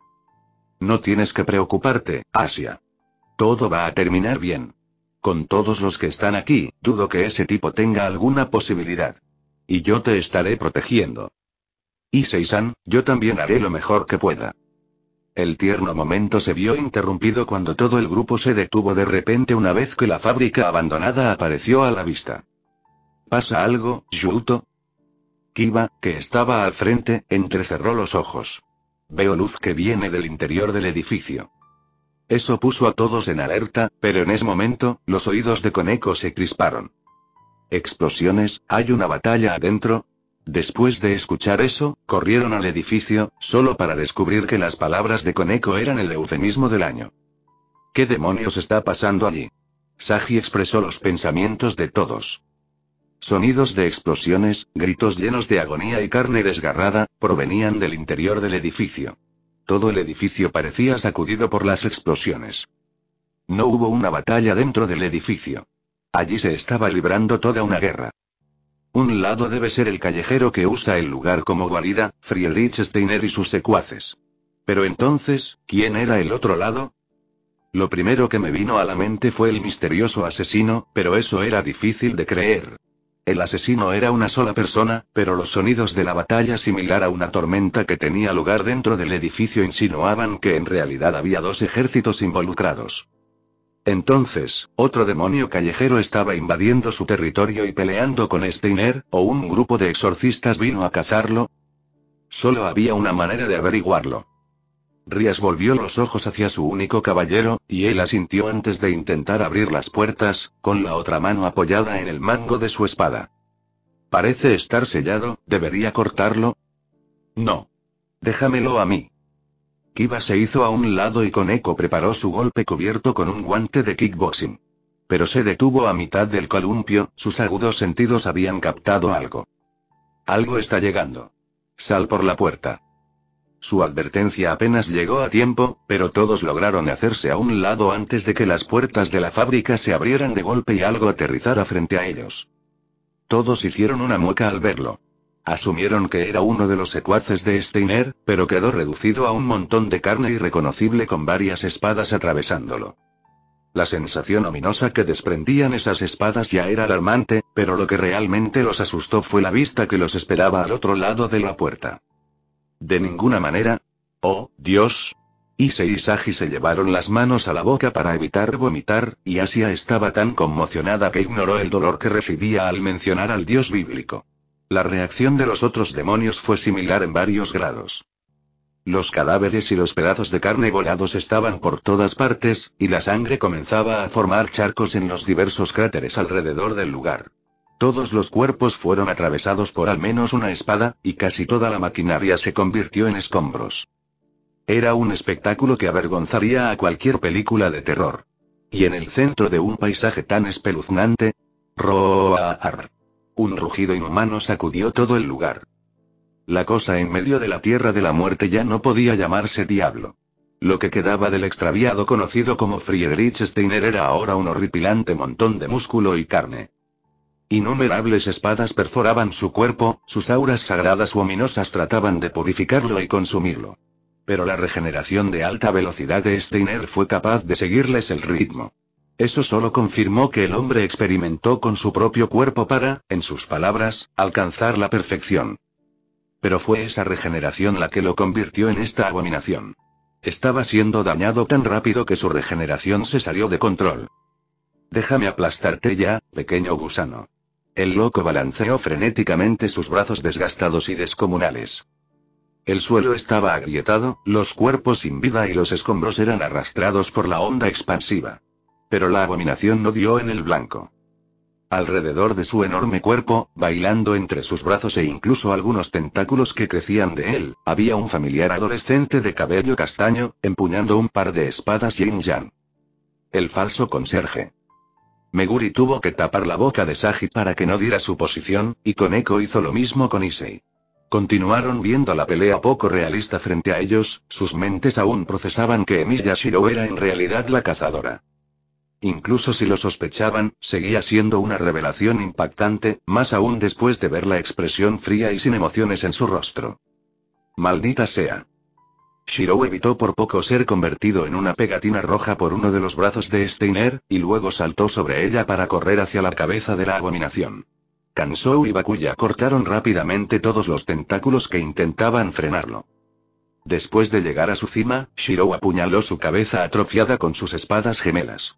No tienes que preocuparte, Asia. Todo va a terminar bien. Con todos los que están aquí, dudo que ese tipo tenga alguna posibilidad. Y yo te estaré protegiendo. Issei-san, yo también haré lo mejor que pueda. El tierno momento se vio interrumpido cuando todo el grupo se detuvo de repente una vez que la fábrica abandonada apareció a la vista. ¿Pasa algo, Yuto? Kiba, que estaba al frente, entrecerró los ojos. Veo luz que viene del interior del edificio. Eso puso a todos en alerta, pero en ese momento, los oídos de Koneko se crisparon. ¿Explosiones? ¿Hay una batalla adentro? Después de escuchar eso, corrieron al edificio, solo para descubrir que las palabras de Koneko eran el eufemismo del año. ¿Qué demonios está pasando allí? Sagi expresó los pensamientos de todos. Sonidos de explosiones, gritos llenos de agonía y carne desgarrada, provenían del interior del edificio. Todo el edificio parecía sacudido por las explosiones. No hubo una batalla dentro del edificio. Allí se estaba librando toda una guerra. Un lado debe ser el callejero que usa el lugar como guarida, Friedrich Steiner y sus secuaces. Pero entonces, ¿quién era el otro lado? Lo primero que me vino a la mente fue el misterioso asesino, pero eso era difícil de creer. El asesino era una sola persona, pero los sonidos de la batalla similar a una tormenta que tenía lugar dentro del edificio insinuaban que en realidad había dos ejércitos involucrados. Entonces, ¿otro demonio callejero estaba invadiendo su territorio y peleando con Steiner, o un grupo de exorcistas vino a cazarlo? Solo había una manera de averiguarlo. Rías volvió los ojos hacia su único caballero, y él asintió antes de intentar abrir las puertas, con la otra mano apoyada en el mango de su espada. Parece estar sellado, ¿debería cortarlo? No. Déjamelo a mí. Kiba se hizo a un lado y Koneko preparó su golpe cubierto con un guante de kickboxing. Pero se detuvo a mitad del columpio, sus agudos sentidos habían captado algo. Algo está llegando. Sal por la puerta. Su advertencia apenas llegó a tiempo, pero todos lograron hacerse a un lado antes de que las puertas de la fábrica se abrieran de golpe y algo aterrizara frente a ellos. Todos hicieron una mueca al verlo. Asumieron que era uno de los secuaces de Steiner, pero quedó reducido a un montón de carne irreconocible con varias espadas atravesándolo. La sensación ominosa que desprendían esas espadas ya era alarmante, pero lo que realmente los asustó fue la vista que los esperaba al otro lado de la puerta. De ninguna manera. ¡Oh, Dios! Issei y Sagi se llevaron las manos a la boca para evitar vomitar, y Asia estaba tan conmocionada que ignoró el dolor que recibía al mencionar al dios bíblico. La reacción de los otros demonios fue similar en varios grados. Los cadáveres y los pedazos de carne volados estaban por todas partes, y la sangre comenzaba a formar charcos en los diversos cráteres alrededor del lugar. Todos los cuerpos fueron atravesados por al menos una espada, y casi toda la maquinaria se convirtió en escombros. Era un espectáculo que avergonzaría a cualquier película de terror. Y en el centro de un paisaje tan espeluznante, ¡roar! Un rugido inhumano sacudió todo el lugar. La cosa en medio de la tierra de la muerte ya no podía llamarse diablo. Lo que quedaba del extraviado conocido como Friedrich Steiner era ahora un horripilante montón de músculo y carne. Innumerables espadas perforaban su cuerpo, sus auras sagradas u ominosas trataban de purificarlo y consumirlo. Pero la regeneración de alta velocidad de Steiner fue capaz de seguirles el ritmo. Eso solo confirmó que el hombre experimentó con su propio cuerpo para, en sus palabras, alcanzar la perfección. Pero fue esa regeneración la que lo convirtió en esta abominación. Estaba siendo dañado tan rápido que su regeneración se salió de control. Déjame aplastarte ya, pequeño gusano. El loco balanceó frenéticamente sus brazos desgastados y descomunales. El suelo estaba agrietado, los cuerpos sin vida y los escombros eran arrastrados por la onda expansiva. Pero la abominación no dio en el blanco. Alrededor de su enorme cuerpo, bailando entre sus brazos e incluso algunos tentáculos que crecían de él, había un familiar adolescente de cabello castaño, empuñando un par de espadas yin-yang. El falso conserje. Meguri tuvo que tapar la boca de Sagi para que no diera su posición, y Koneko hizo lo mismo con Issei. Continuaron viendo la pelea poco realista frente a ellos, sus mentes aún procesaban que Emi Yashiro era en realidad la cazadora. Incluso si lo sospechaban, seguía siendo una revelación impactante, más aún después de ver la expresión fría y sin emociones en su rostro. Maldita sea. Shirou evitó por poco ser convertido en una pegatina roja por uno de los brazos de Steiner, y luego saltó sobre ella para correr hacia la cabeza de la abominación. Kansou y Bakuya cortaron rápidamente todos los tentáculos que intentaban frenarlo. Después de llegar a su cima, Shirou apuñaló su cabeza atrofiada con sus espadas gemelas.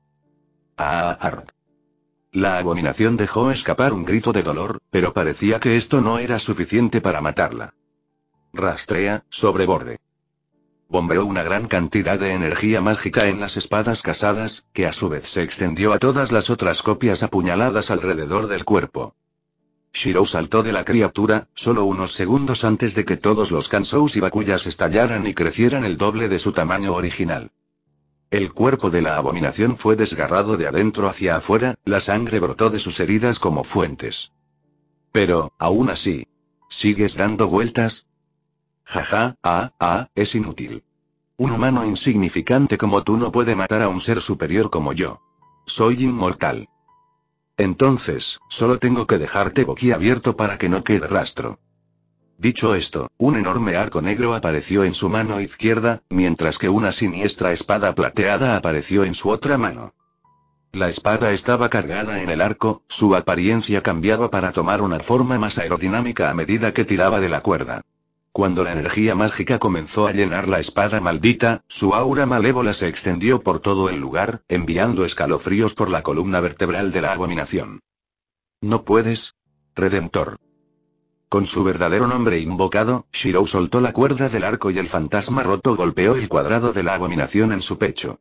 ¡Ah! La abominación dejó escapar un grito de dolor, pero parecía que esto no era suficiente para matarla. Rastrea, sobreborde. Bombeó una gran cantidad de energía mágica en las espadas casadas, que a su vez se extendió a todas las otras copias apuñaladas alrededor del cuerpo. Shirou saltó de la criatura, solo unos segundos antes de que todos los Kansous y Bakuyas estallaran y crecieran el doble de su tamaño original. El cuerpo de la abominación fue desgarrado de adentro hacia afuera, la sangre brotó de sus heridas como fuentes. Pero, aún así, ¿sigues dando vueltas? Jaja, es inútil. Un humano insignificante como tú no puede matar a un ser superior como yo. Soy inmortal. Entonces, solo tengo que dejarte boquiabierto para que no quede rastro. Dicho esto, un enorme arco negro apareció en su mano izquierda, mientras que una siniestra espada plateada apareció en su otra mano. La espada estaba cargada en el arco, su apariencia cambiaba para tomar una forma más aerodinámica a medida que tiraba de la cuerda. Cuando la energía mágica comenzó a llenar la espada maldita, su aura malévola se extendió por todo el lugar, enviando escalofríos por la columna vertebral de la abominación. ¿No puedes? Redentor. Con su verdadero nombre invocado, Shirou soltó la cuerda del arco y el fantasma roto golpeó el cuadrado de la abominación en su pecho.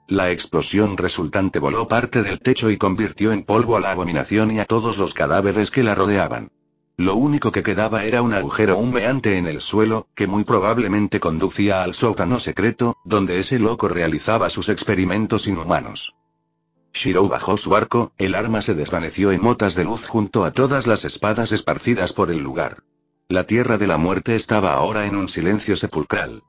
La explosión resultante voló parte del techo y convirtió en polvo a la abominación y a todos los cadáveres que la rodeaban. Lo único que quedaba era un agujero humeante en el suelo, que muy probablemente conducía al sótano secreto, donde ese loco realizaba sus experimentos inhumanos. Shirou bajó su arco, el arma se desvaneció en motas de luz junto a todas las espadas esparcidas por el lugar. La tierra de la muerte estaba ahora en un silencio sepulcral.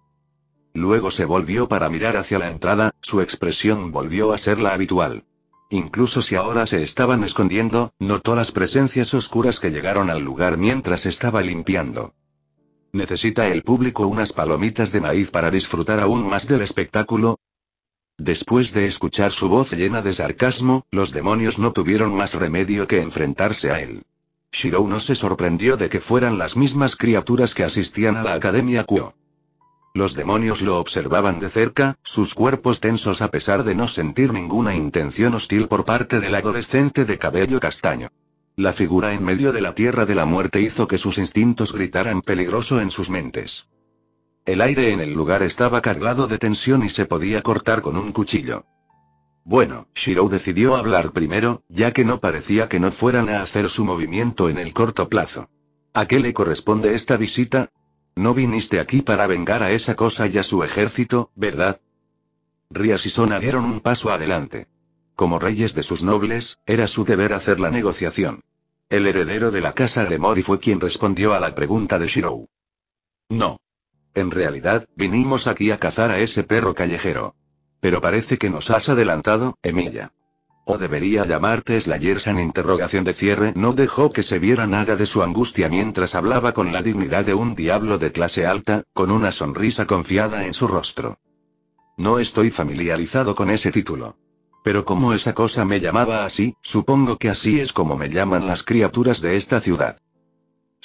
Luego se volvió para mirar hacia la entrada, su expresión volvió a ser la habitual. Incluso si ahora se estaban escondiendo, notó las presencias oscuras que llegaron al lugar mientras estaba limpiando. ¿Necesita el público unas palomitas de maíz para disfrutar aún más del espectáculo? Después de escuchar su voz llena de sarcasmo, los demonios no tuvieron más remedio que enfrentarse a él. Shirou no se sorprendió de que fueran las mismas criaturas que asistían a la Academia Kuo. Los demonios lo observaban de cerca, sus cuerpos tensos a pesar de no sentir ninguna intención hostil por parte del adolescente de cabello castaño. La figura en medio de la Tierra de la Muerte hizo que sus instintos gritaran peligroso en sus mentes. El aire en el lugar estaba cargado de tensión y se podía cortar con un cuchillo. Bueno, Shirou decidió hablar primero, ya que no parecía que no fueran a hacer su movimiento en el corto plazo. ¿A qué le corresponde esta visita? No viniste aquí para vengar a esa cosa y a su ejército, ¿verdad? Rías y Sona dieron un paso adelante. Como reyes de sus nobles, era su deber hacer la negociación. El heredero de la casa de Mori fue quien respondió a la pregunta de Shirou. No. En realidad, vinimos aquí a cazar a ese perro callejero. Pero parece que nos has adelantado, Emilia. O debería llamarte Slayer-san. Interrogación de cierre. No dejó que se viera nada de su angustia mientras hablaba con la dignidad de un diablo de clase alta, con una sonrisa confiada en su rostro. No estoy familiarizado con ese título. Pero como esa cosa me llamaba así, supongo que así es como me llaman las criaturas de esta ciudad.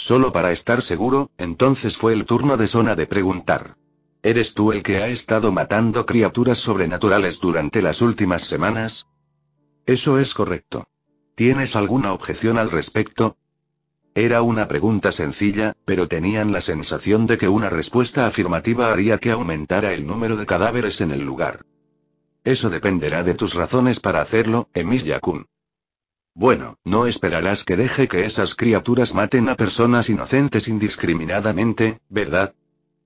Solo para estar seguro, entonces fue el turno de Sona de preguntar. ¿Eres tú el que ha estado matando criaturas sobrenaturales durante las últimas semanas? Eso es correcto. ¿Tienes alguna objeción al respecto? Era una pregunta sencilla, pero tenían la sensación de que una respuesta afirmativa haría que aumentara el número de cadáveres en el lugar. Eso dependerá de tus razones para hacerlo, Emilia-kun. Bueno, no esperarás que deje que esas criaturas maten a personas inocentes indiscriminadamente, ¿verdad?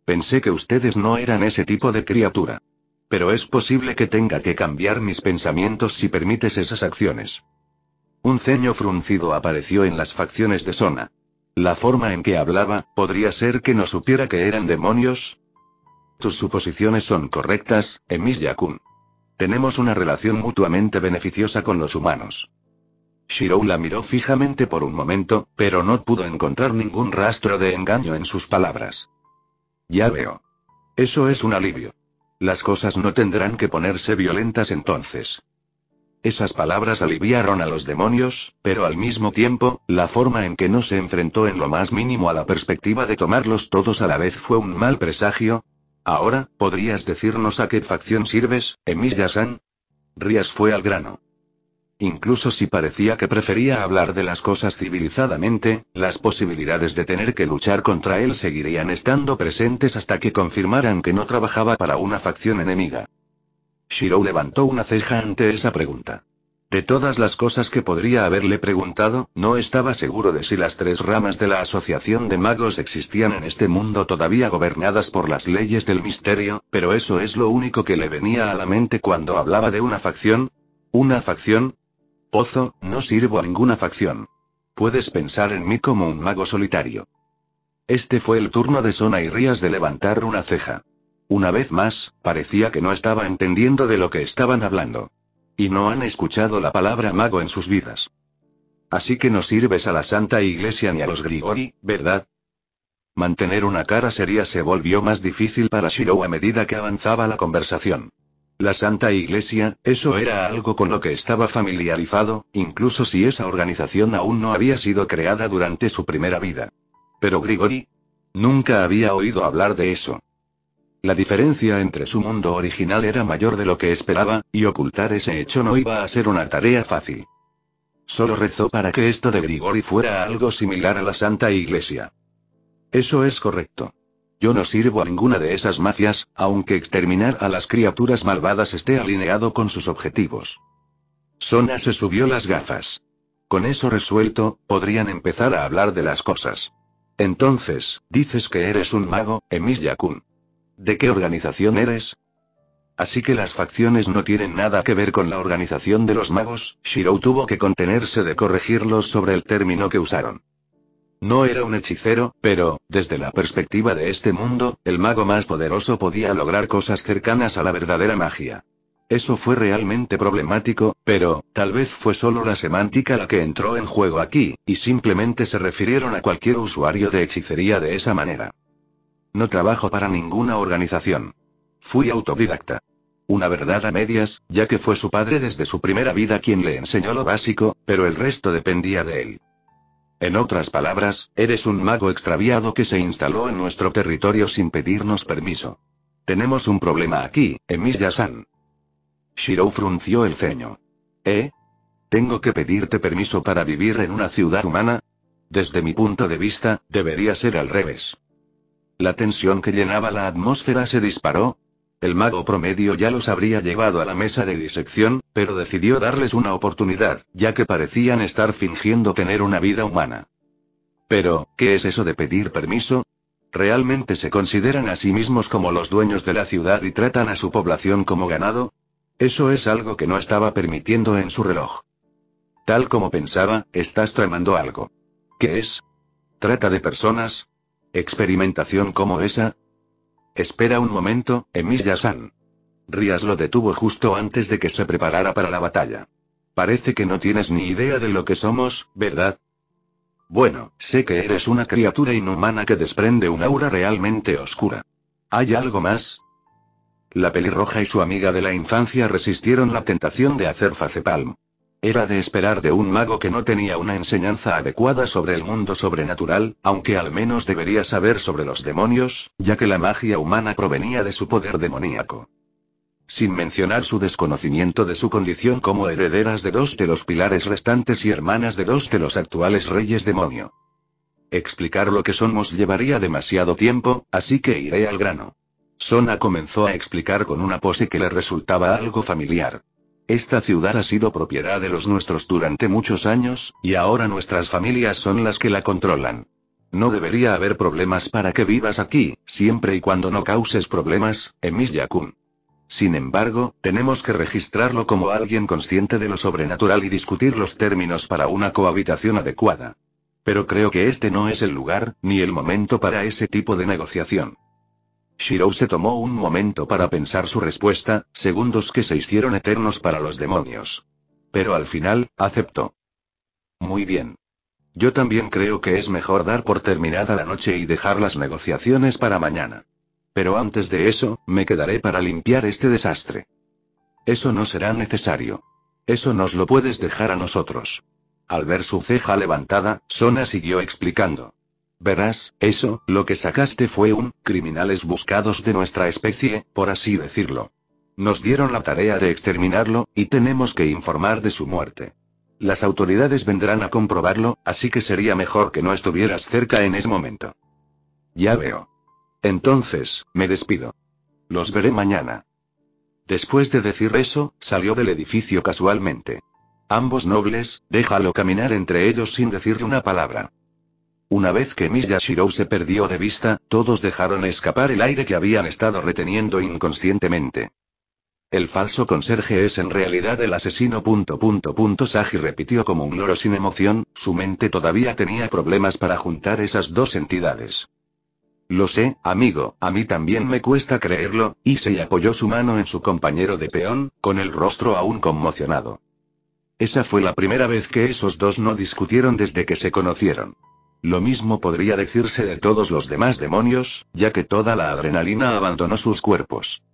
Pensé que ustedes no eran ese tipo de criatura. Pero es posible que tenga que cambiar mis pensamientos si permites esas acciones. Un ceño fruncido apareció en las facciones de Sona. La forma en que hablaba, ¿podría ser que no supiera que eran demonios? Tus suposiciones son correctas, Emilia-kun. Tenemos una relación mutuamente beneficiosa con los humanos. Shirou la miró fijamente por un momento, pero no pudo encontrar ningún rastro de engaño en sus palabras. Ya veo. Eso es un alivio. Las cosas no tendrán que ponerse violentas entonces. Esas palabras aliviaron a los demonios, pero al mismo tiempo, la forma en que no se enfrentó en lo más mínimo a la perspectiva de tomarlos todos a la vez fue un mal presagio. Ahora, ¿podrías decirnos a qué facción sirves, Emilia-san? Rías fue al grano. Incluso si parecía que prefería hablar de las cosas civilizadamente, las posibilidades de tener que luchar contra él seguirían estando presentes hasta que confirmaran que no trabajaba para una facción enemiga. Shirou levantó una ceja ante esa pregunta. De todas las cosas que podría haberle preguntado, no estaba seguro de si las tres ramas de la Asociación de Magos existían en este mundo todavía gobernadas por las leyes del misterio, pero eso es lo único que le venía a la mente cuando hablaba de una facción. ¿Una facción? Pozo, no sirvo a ninguna facción. Puedes pensar en mí como un mago solitario. Este fue el turno de Sona y Rías de levantar una ceja. Una vez más, parecía que no estaba entendiendo de lo que estaban hablando. Y no han escuchado la palabra mago en sus vidas. Así que no sirves a la Santa Iglesia ni a los Grigori, ¿verdad? Mantener una cara seria se volvió más difícil para Shirou a medida que avanzaba la conversación. La Santa Iglesia, eso era algo con lo que estaba familiarizado, incluso si esa organización aún no había sido creada durante su primera vida. Pero Grigori, nunca había oído hablar de eso. La diferencia entre su mundo original era mayor de lo que esperaba, y ocultar ese hecho no iba a ser una tarea fácil. Solo rezó para que esto de Grigori fuera algo similar a la Santa Iglesia. Eso es correcto. Yo no sirvo a ninguna de esas mafias, aunque exterminar a las criaturas malvadas esté alineado con sus objetivos. Sona se subió las gafas. Con eso resuelto, podrían empezar a hablar de las cosas. Entonces, dices que eres un mago, Emilia-kun. ¿De qué organización eres? Así que las facciones no tienen nada que ver con la organización de los magos. Shirou tuvo que contenerse de corregirlos sobre el término que usaron. No era un hechicero, pero, desde la perspectiva de este mundo, el mago más poderoso podía lograr cosas cercanas a la verdadera magia. Eso fue realmente problemático, pero, tal vez fue solo la semántica la que entró en juego aquí, y simplemente se refirieron a cualquier usuario de hechicería de esa manera. No trabajo para ninguna organización. Fui autodidacta. Una verdad a medias, ya que fue su padre desde su primera vida quien le enseñó lo básico, pero el resto dependía de él. En otras palabras, eres un mago extraviado que se instaló en nuestro territorio sin pedirnos permiso. Tenemos un problema aquí, Emilia-san. Shirou frunció el ceño. ¿Tengo que pedirte permiso para vivir en una ciudad humana? Desde mi punto de vista, debería ser al revés. La tensión que llenaba la atmósfera se disparó. El mago promedio ya los habría llevado a la mesa de disección, pero decidió darles una oportunidad, ya que parecían estar fingiendo tener una vida humana. Pero, ¿qué es eso de pedir permiso? ¿Realmente se consideran a sí mismos como los dueños de la ciudad y tratan a su población como ganado? Eso es algo que no estaba permitiendo en su reloj. Tal como pensaba, estás tramando algo. ¿Qué es? ¿Trata de personas? ¿Experimentación como esa? Espera un momento, Emilia-san. Rías lo detuvo justo antes de que se preparara para la batalla. Parece que no tienes ni idea de lo que somos, ¿verdad? Bueno, sé que eres una criatura inhumana que desprende un aura realmente oscura. ¿Hay algo más? La pelirroja y su amiga de la infancia resistieron la tentación de hacer facepalm. Era de esperar de un mago que no tenía una enseñanza adecuada sobre el mundo sobrenatural, aunque al menos debería saber sobre los demonios, ya que la magia humana provenía de su poder demoníaco. Sin mencionar su desconocimiento de su condición como herederas de dos de los pilares restantes y hermanas de dos de los actuales reyes demonio. Explicar lo que somos llevaría demasiado tiempo, así que iré al grano. Sona comenzó a explicar con una pose que le resultaba algo familiar. Esta ciudad ha sido propiedad de los nuestros durante muchos años, y ahora nuestras familias son las que la controlan. No debería haber problemas para que vivas aquí, siempre y cuando no causes problemas, Emilia-kun. Sin embargo, tenemos que registrarlo como alguien consciente de lo sobrenatural y discutir los términos para una cohabitación adecuada. Pero creo que este no es el lugar, ni el momento para ese tipo de negociación. Shirou se tomó un momento para pensar su respuesta, segundos que se hicieron eternos para los demonios. Pero al final, aceptó. Muy bien. Yo también creo que es mejor dar por terminada la noche y dejar las negociaciones para mañana. Pero antes de eso, me quedaré para limpiar este desastre. Eso no será necesario. Eso nos lo puedes dejar a nosotros. Al ver su ceja levantada, Sona siguió explicando. Verás, lo que sacaste fue criminales buscados de nuestra especie, por así decirlo. Nos dieron la tarea de exterminarlo, y tenemos que informar de su muerte. Las autoridades vendrán a comprobarlo, así que sería mejor que no estuvieras cerca en ese momento. Ya veo. Entonces, me despido. Los veré mañana. Después de decir eso, salió del edificio casualmente. Ambos nobles, déjalo caminar entre ellos sin decirle una palabra. Una vez que Shirou se perdió de vista, todos dejaron escapar el aire que habían estado reteniendo inconscientemente. El falso conserje es en realidad el asesino. Sagi repitió como un loro sin emoción, su mente todavía tenía problemas para juntar esas dos entidades. Lo sé, amigo, a mí también me cuesta creerlo, Issei apoyó su mano en su compañero de peón, con el rostro aún conmocionado. Esa fue la primera vez que esos dos no discutieron desde que se conocieron. Lo mismo podría decirse de todos los demás demonios, ya que toda la adrenalina abandonó sus cuerpos.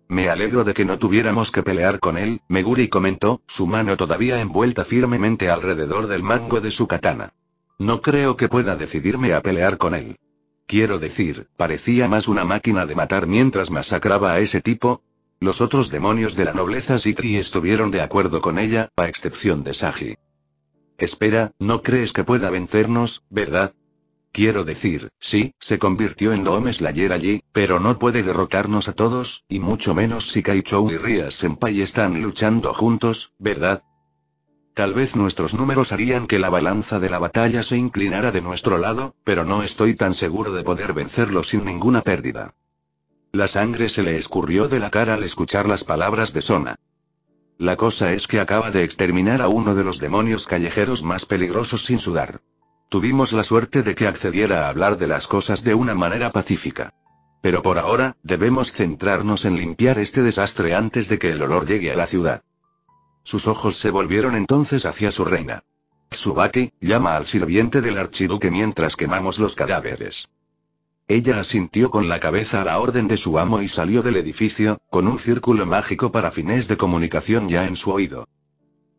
Me alegro de que no tuviéramos que pelear con él, Meguri comentó, su mano todavía envuelta firmemente alrededor del mango de su katana. No creo que pueda decidirme a pelear con él. Quiero decir, parecía más una máquina de matar mientras masacraba a ese tipo. Los otros demonios de la nobleza Sitri estuvieron de acuerdo con ella, a excepción de Sagi. Espera, ¿no crees que pueda vencernos, verdad? Quiero decir, sí, se convirtió en Dome Slayer allí, pero no puede derrotarnos a todos, y mucho menos si Kaichou y Ria Senpai están luchando juntos, ¿verdad? Tal vez nuestros números harían que la balanza de la batalla se inclinara de nuestro lado, pero no estoy tan seguro de poder vencerlo sin ninguna pérdida. La sangre se le escurrió de la cara al escuchar las palabras de Sona. La cosa es que acaba de exterminar a uno de los demonios callejeros más peligrosos sin sudar. Tuvimos la suerte de que accediera a hablar de las cosas de una manera pacífica. Pero por ahora, debemos centrarnos en limpiar este desastre antes de que el olor llegue a la ciudad. Sus ojos se volvieron entonces hacia su reina. Tsubaki, llama al sirviente del archiduque mientras quemamos los cadáveres. Ella asintió con la cabeza a la orden de su amo y salió del edificio, con un círculo mágico para fines de comunicación ya en su oído.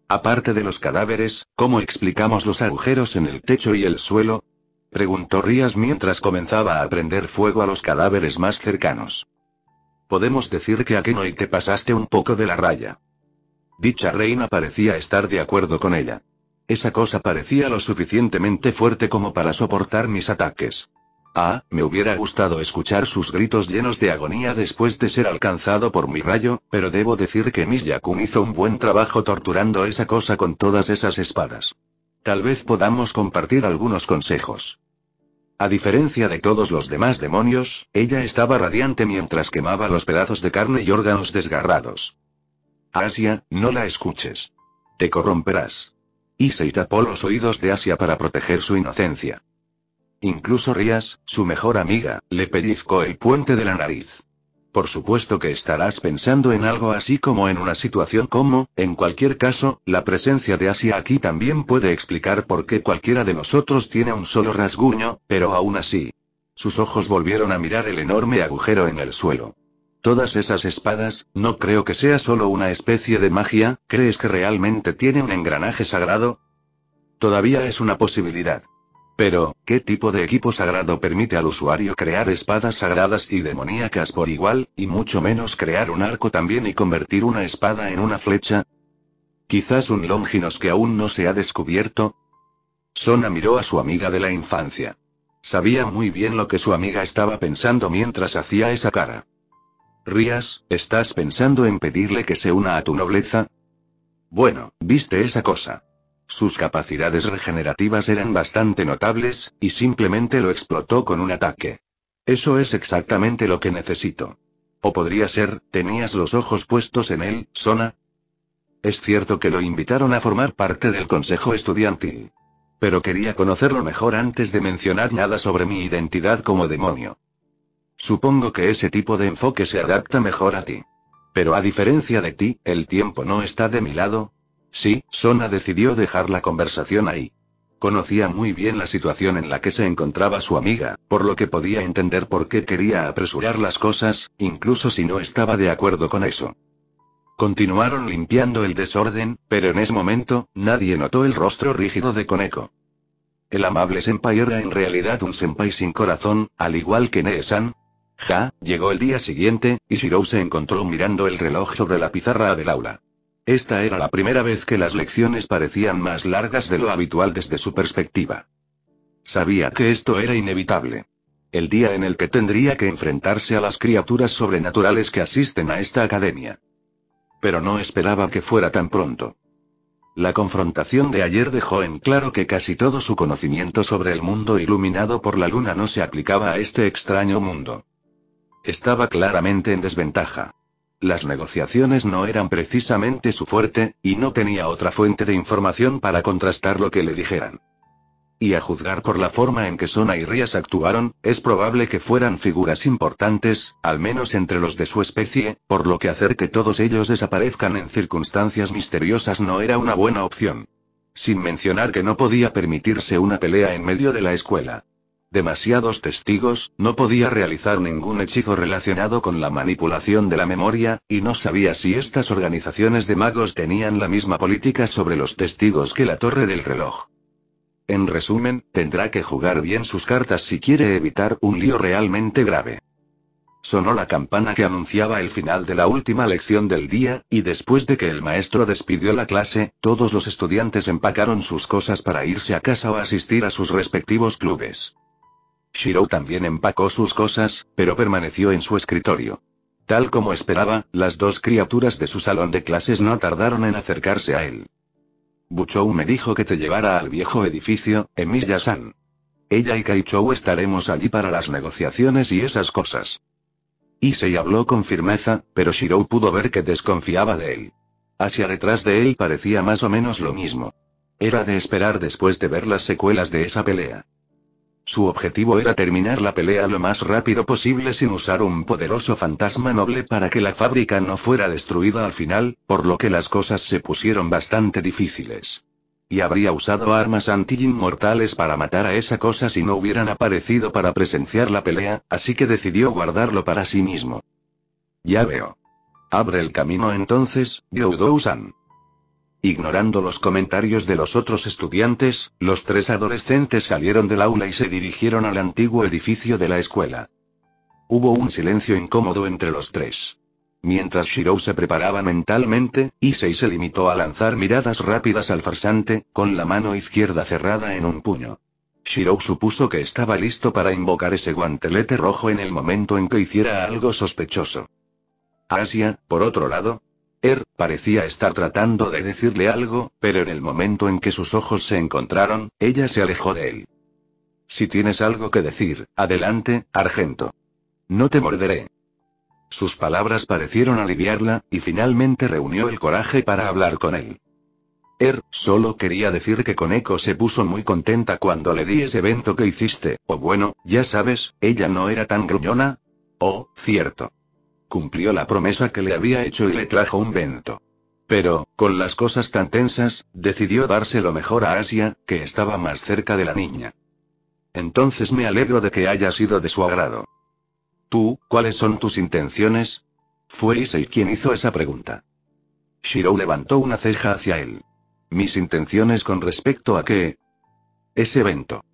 Aparte de los cadáveres, ¿cómo explicamos los agujeros en el techo y el suelo? Preguntó Rías mientras comenzaba a prender fuego a los cadáveres más cercanos. Podemos decir que a Kenoi te pasaste un poco de la raya. Dicha reina parecía estar de acuerdo con ella. Esa cosa parecía lo suficientemente fuerte como para soportar mis ataques. Me hubiera gustado escuchar sus gritos llenos de agonía después de ser alcanzado por mi rayo, pero debo decir que Miyakun hizo un buen trabajo torturando esa cosa con todas esas espadas. Tal vez podamos compartir algunos consejos. A diferencia de todos los demás demonios, ella estaba radiante mientras quemaba los pedazos de carne y órganos desgarrados. Asia, no la escuches. Te corromperás. Issei tapó los oídos de Asia para proteger su inocencia. Incluso Rías, su mejor amiga, le pellizcó el puente de la nariz. Por supuesto que estarás pensando en algo así como en una situación como, en cualquier caso, la presencia de Asia aquí también puede explicar por qué cualquiera de nosotros tiene un solo rasguño, pero aún así. Sus ojos volvieron a mirar el enorme agujero en el suelo. Todas esas espadas, no creo que sea solo una especie de magia, ¿crees que realmente tiene un engranaje sagrado? Todavía es una posibilidad. Pero, ¿qué tipo de equipo sagrado permite al usuario crear espadas sagradas y demoníacas por igual, y mucho menos crear un arco también y convertir una espada en una flecha? ¿Quizás un Longinos que aún no se ha descubierto? Sona miró a su amiga de la infancia. Sabía muy bien lo que su amiga estaba pensando mientras hacía esa cara. Rías, ¿estás pensando en pedirle que se una a tu nobleza? Bueno, ¿viste esa cosa? Sus capacidades regenerativas eran bastante notables, y simplemente lo explotó con un ataque. Eso es exactamente lo que necesito. O podría ser, ¿tenías los ojos puestos en él, Sona? Es cierto que lo invitaron a formar parte del consejo estudiantil. Pero quería conocerlo mejor antes de mencionar nada sobre mi identidad como demonio. Supongo que ese tipo de enfoque se adapta mejor a ti. Pero a diferencia de ti, el tiempo no está de mi lado. Sí, Sona decidió dejar la conversación ahí. Conocía muy bien la situación en la que se encontraba su amiga, por lo que podía entender por qué quería apresurar las cosas, incluso si no estaba de acuerdo con eso. Continuaron limpiando el desorden, pero en ese momento, nadie notó el rostro rígido de Koneko. El amable senpai era en realidad un senpai sin corazón, al igual que Nee-san. Llegó el día siguiente, y Shirou se encontró mirando el reloj sobre la pizarra del aula. Esta era la primera vez que las lecciones parecían más largas de lo habitual desde su perspectiva. Sabía que esto era inevitable. El día en el que tendría que enfrentarse a las criaturas sobrenaturales que asisten a esta academia. Pero no esperaba que fuera tan pronto. La confrontación de ayer dejó en claro que casi todo su conocimiento sobre el mundo iluminado por la luna no se aplicaba a este extraño mundo. Estaba claramente en desventaja. Las negociaciones no eran precisamente su fuerte, y no tenía otra fuente de información para contrastar lo que le dijeran. Y a juzgar por la forma en que Sona y Rías actuaron, es probable que fueran figuras importantes, al menos entre los de su especie, por lo que hacer que todos ellos desaparezcan en circunstancias misteriosas no era una buena opción. Sin mencionar que no podía permitirse una pelea en medio de la escuela. Demasiados testigos, no podía realizar ningún hechizo relacionado con la manipulación de la memoria, y no sabía si estas organizaciones de magos tenían la misma política sobre los testigos que la Torre del Reloj. En resumen, tendrá que jugar bien sus cartas si quiere evitar un lío realmente grave. Sonó la campana que anunciaba el final de la última lección del día, y después de que el maestro despidió la clase, todos los estudiantes empacaron sus cosas para irse a casa o asistir a sus respectivos clubes. Shirou también empacó sus cosas, pero permaneció en su escritorio. Tal como esperaba, las dos criaturas de su salón de clases no tardaron en acercarse a él. Buchou me dijo que te llevara al viejo edificio, Emiya-san. Ella y Kaichou estaremos allí para las negociaciones y esas cosas. Issei habló con firmeza, pero Shirou pudo ver que desconfiaba de él. Hacia detrás de él parecía más o menos lo mismo. Era de esperar después de ver las secuelas de esa pelea. Su objetivo era terminar la pelea lo más rápido posible sin usar un poderoso fantasma noble para que la fábrica no fuera destruida al final, por lo que las cosas se pusieron bastante difíciles. y habría usado armas anti-inmortales para matar a esa cosa si no hubieran aparecido para presenciar la pelea, así que decidió guardarlo para sí mismo. Ya veo. Abre el camino entonces, Gyoudo-san. Ignorando los comentarios de los otros estudiantes, los 3 adolescentes salieron del aula y se dirigieron al antiguo edificio de la escuela. Hubo un silencio incómodo entre los 3. Mientras Shirou se preparaba mentalmente, Issei se limitó a lanzar miradas rápidas al farsante, con la mano izquierda cerrada en un puño. Shirou supuso que estaba listo para invocar ese guantelete rojo en el momento en que hiciera algo sospechoso. Asia, por otro lado, parecía estar tratando de decirle algo, pero en el momento en que sus ojos se encontraron, ella se alejó de él. Si tienes algo que decir, adelante, Argento. No te morderé. Sus palabras parecieron aliviarla, y finalmente reunió el coraje para hablar con él. Solo quería decir que Koneko se puso muy contenta cuando le di ese evento que hiciste, o bueno, ya sabes, ella no era tan gruñona. Oh, cierto. Cumplió la promesa que le había hecho y le trajo un bento. Pero, con las cosas tan tensas, decidió darse lo mejor a Asia, que estaba más cerca de la niña. Entonces me alegro de que haya sido de su agrado. ¿Tú, cuáles son tus intenciones? Fue Issei quien hizo esa pregunta. Shirou levantó una ceja hacia él. ¿Mis intenciones con respecto a qué? Ese evento.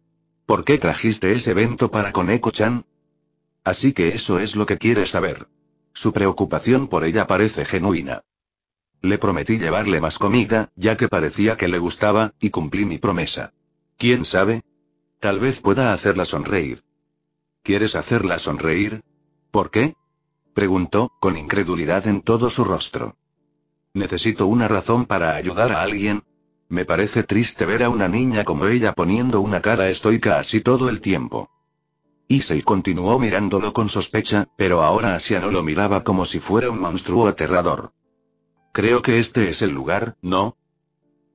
¿Por qué trajiste ese evento para Koneko-chan? Así que eso es lo que quieres saber. Su preocupación por ella parece genuina. Le prometí llevarle más comida, ya que parecía que le gustaba, y cumplí mi promesa. ¿Quién sabe? Tal vez pueda hacerla sonreír. ¿Quieres hacerla sonreír? ¿Por qué? Preguntó, con incredulidad en todo su rostro. ¿Necesito una razón para ayudar a alguien? Me parece triste ver a una niña como ella poniendo una cara estoica así todo el tiempo. Issei continuó mirándolo con sospecha, pero ahora Asia no lo miraba como si fuera un monstruo aterrador. Creo que este es el lugar, ¿no?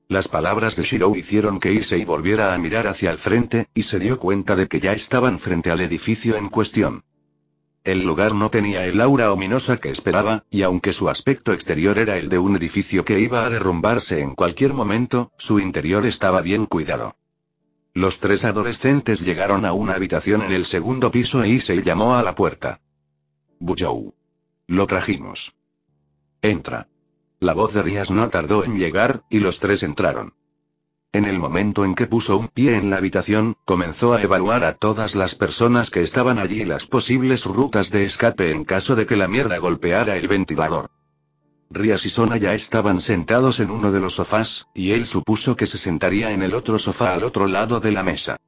Las palabras de Shirou hicieron que Issei volviera a mirar hacia el frente, y se dio cuenta de que ya estaban frente al edificio en cuestión. El lugar no tenía el aura ominosa que esperaba, y aunque su aspecto exterior era el de un edificio que iba a derrumbarse en cualquier momento, su interior estaba bien cuidado. Los 3 adolescentes llegaron a una habitación en el segundo piso e Issei llamó a la puerta. Buyou. Lo trajimos. Entra. La voz de Rias no tardó en llegar, y los 3 entraron. En el momento en que puso un pie en la habitación, comenzó a evaluar a todas las personas que estaban allí y las posibles rutas de escape en caso de que la mierda golpeara el ventilador. Rias y Sona ya estaban sentados en uno de los sofás, y él supuso que se sentaría en el otro sofá al otro lado de la mesa.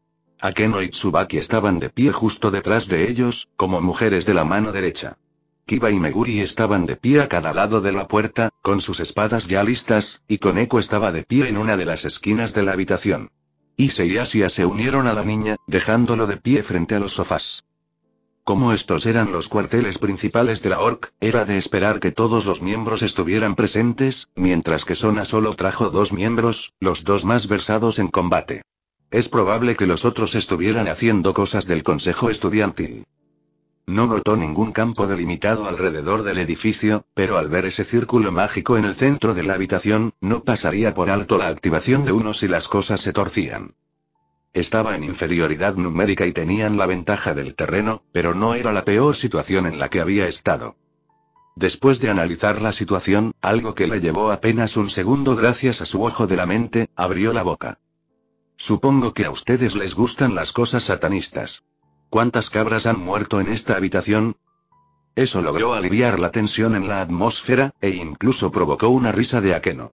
Akeno y Tsubaki estaban de pie justo detrás de ellos, como mujeres de la mano derecha. Kiba y Meguri estaban de pie a cada lado de la puerta, con sus espadas ya listas, y Koneko estaba de pie en una de las esquinas de la habitación. Issei y Asia se unieron a la niña, dejándolo de pie frente a los sofás. Como estos eran los cuarteles principales de la ORC, era de esperar que todos los miembros estuvieran presentes, mientras que Sona solo trajo 2 miembros, los 2 más versados en combate. Es probable que los otros estuvieran haciendo cosas del consejo estudiantil. No notó ningún campo delimitado alrededor del edificio, pero al ver ese círculo mágico en el centro de la habitación, no pasaría por alto la activación de uno si las cosas se torcían. Estaba en inferioridad numérica y tenían la ventaja del terreno, pero no era la peor situación en la que había estado. Después de analizar la situación, algo que le llevó apenas un segundo gracias a su ojo de la mente, abrió la boca. Supongo que a ustedes les gustan las cosas satanistas. ¿Cuántas cabras han muerto en esta habitación? Eso logró aliviar la tensión en la atmósfera, e incluso provocó una risa de Akeno.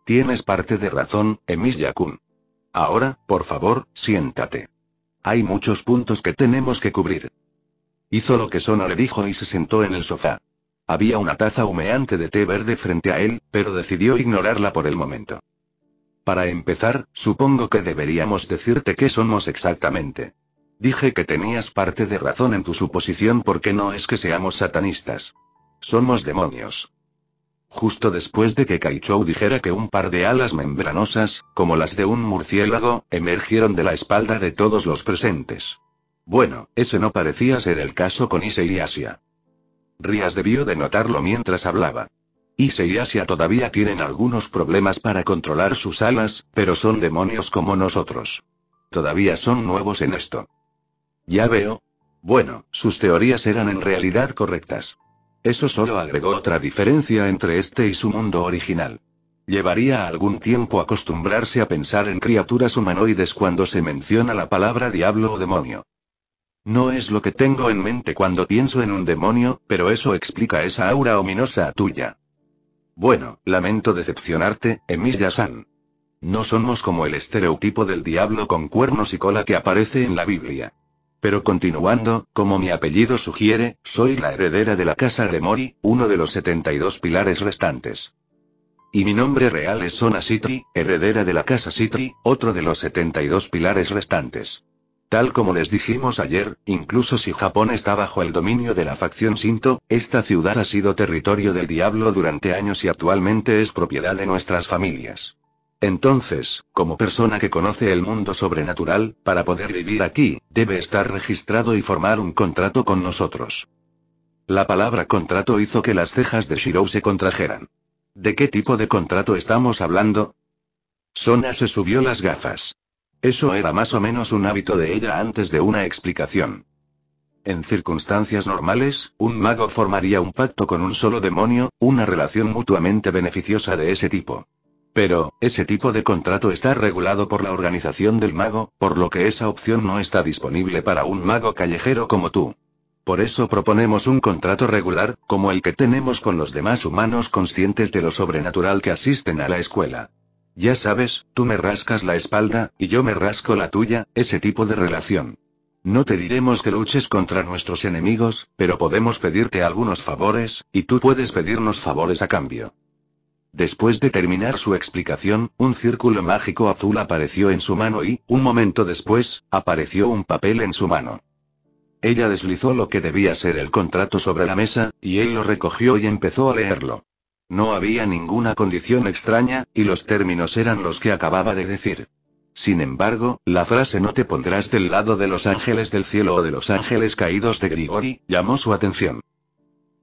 Tienes parte de razón, Emilia-kun. Ahora, por favor, siéntate. Hay muchos puntos que tenemos que cubrir. Hizo lo que Sona le dijo y se sentó en el sofá. Había una taza humeante de té verde frente a él, pero decidió ignorarla por el momento. Para empezar, supongo que deberíamos decirte qué somos exactamente. Dije que tenías parte de razón en tu suposición porque no es que seamos satanistas. Somos demonios. Justo después de que Kaichou dijera que un par de alas membranosas, como las de un murciélago, emergieron de la espalda de todos los presentes. Bueno, ese no parecía ser el caso con Issei y Asia. Rias debió de notarlo mientras hablaba. Ise y Asia todavía tienen algunos problemas para controlar sus alas, pero son demonios como nosotros. Todavía son nuevos en esto. Ya veo. Bueno, sus teorías eran en realidad correctas. Eso solo agregó otra diferencia entre este y su mundo original. Llevaría algún tiempo acostumbrarse a pensar en criaturas humanoides cuando se menciona la palabra diablo o demonio. No es lo que tengo en mente cuando pienso en un demonio, pero eso explica esa aura ominosa tuya. Bueno, lamento decepcionarte, Emilia-san. No somos como el estereotipo del diablo con cuernos y cola que aparece en la Biblia. Pero continuando, como mi apellido sugiere, soy la heredera de la casa Gremori, uno de los 72 pilares restantes. Y mi nombre real es Sona Sitri, heredera de la casa Sitri, otro de los 72 pilares restantes. Tal como les dijimos ayer, incluso si Japón está bajo el dominio de la facción Shinto, esta ciudad ha sido territorio del diablo durante años y actualmente es propiedad de nuestras familias. Entonces, como persona que conoce el mundo sobrenatural, para poder vivir aquí, debe estar registrado y formar un contrato con nosotros. La palabra contrato hizo que las cejas de Shirou se contrajeran. ¿De qué tipo de contrato estamos hablando? Sona se subió las gafas. Eso era más o menos un hábito de ella antes de una explicación. En circunstancias normales, un mago formaría un pacto con un solo demonio, una relación mutuamente beneficiosa de ese tipo. Pero, ese tipo de contrato está regulado por la organización del mago, por lo que esa opción no está disponible para un mago callejero como tú. Por eso proponemos un contrato regular, como el que tenemos con los demás humanos conscientes de lo sobrenatural que asisten a la escuela. Ya sabes, tú me rascas la espalda, y yo me rasco la tuya, ese tipo de relación. No te diremos que luches contra nuestros enemigos, pero podemos pedirte algunos favores, y tú puedes pedirnos favores a cambio. Después de terminar su explicación, un círculo mágico azul apareció en su mano y, un momento después, apareció un papel en su mano. Ella deslizó lo que debía ser el contrato sobre la mesa, y él lo recogió y empezó a leerlo. No había ninguna condición extraña, y los términos eran los que acababa de decir. Sin embargo, la frase "no te pondrás del lado de los ángeles del cielo o de los ángeles caídos de Grigori", llamó su atención.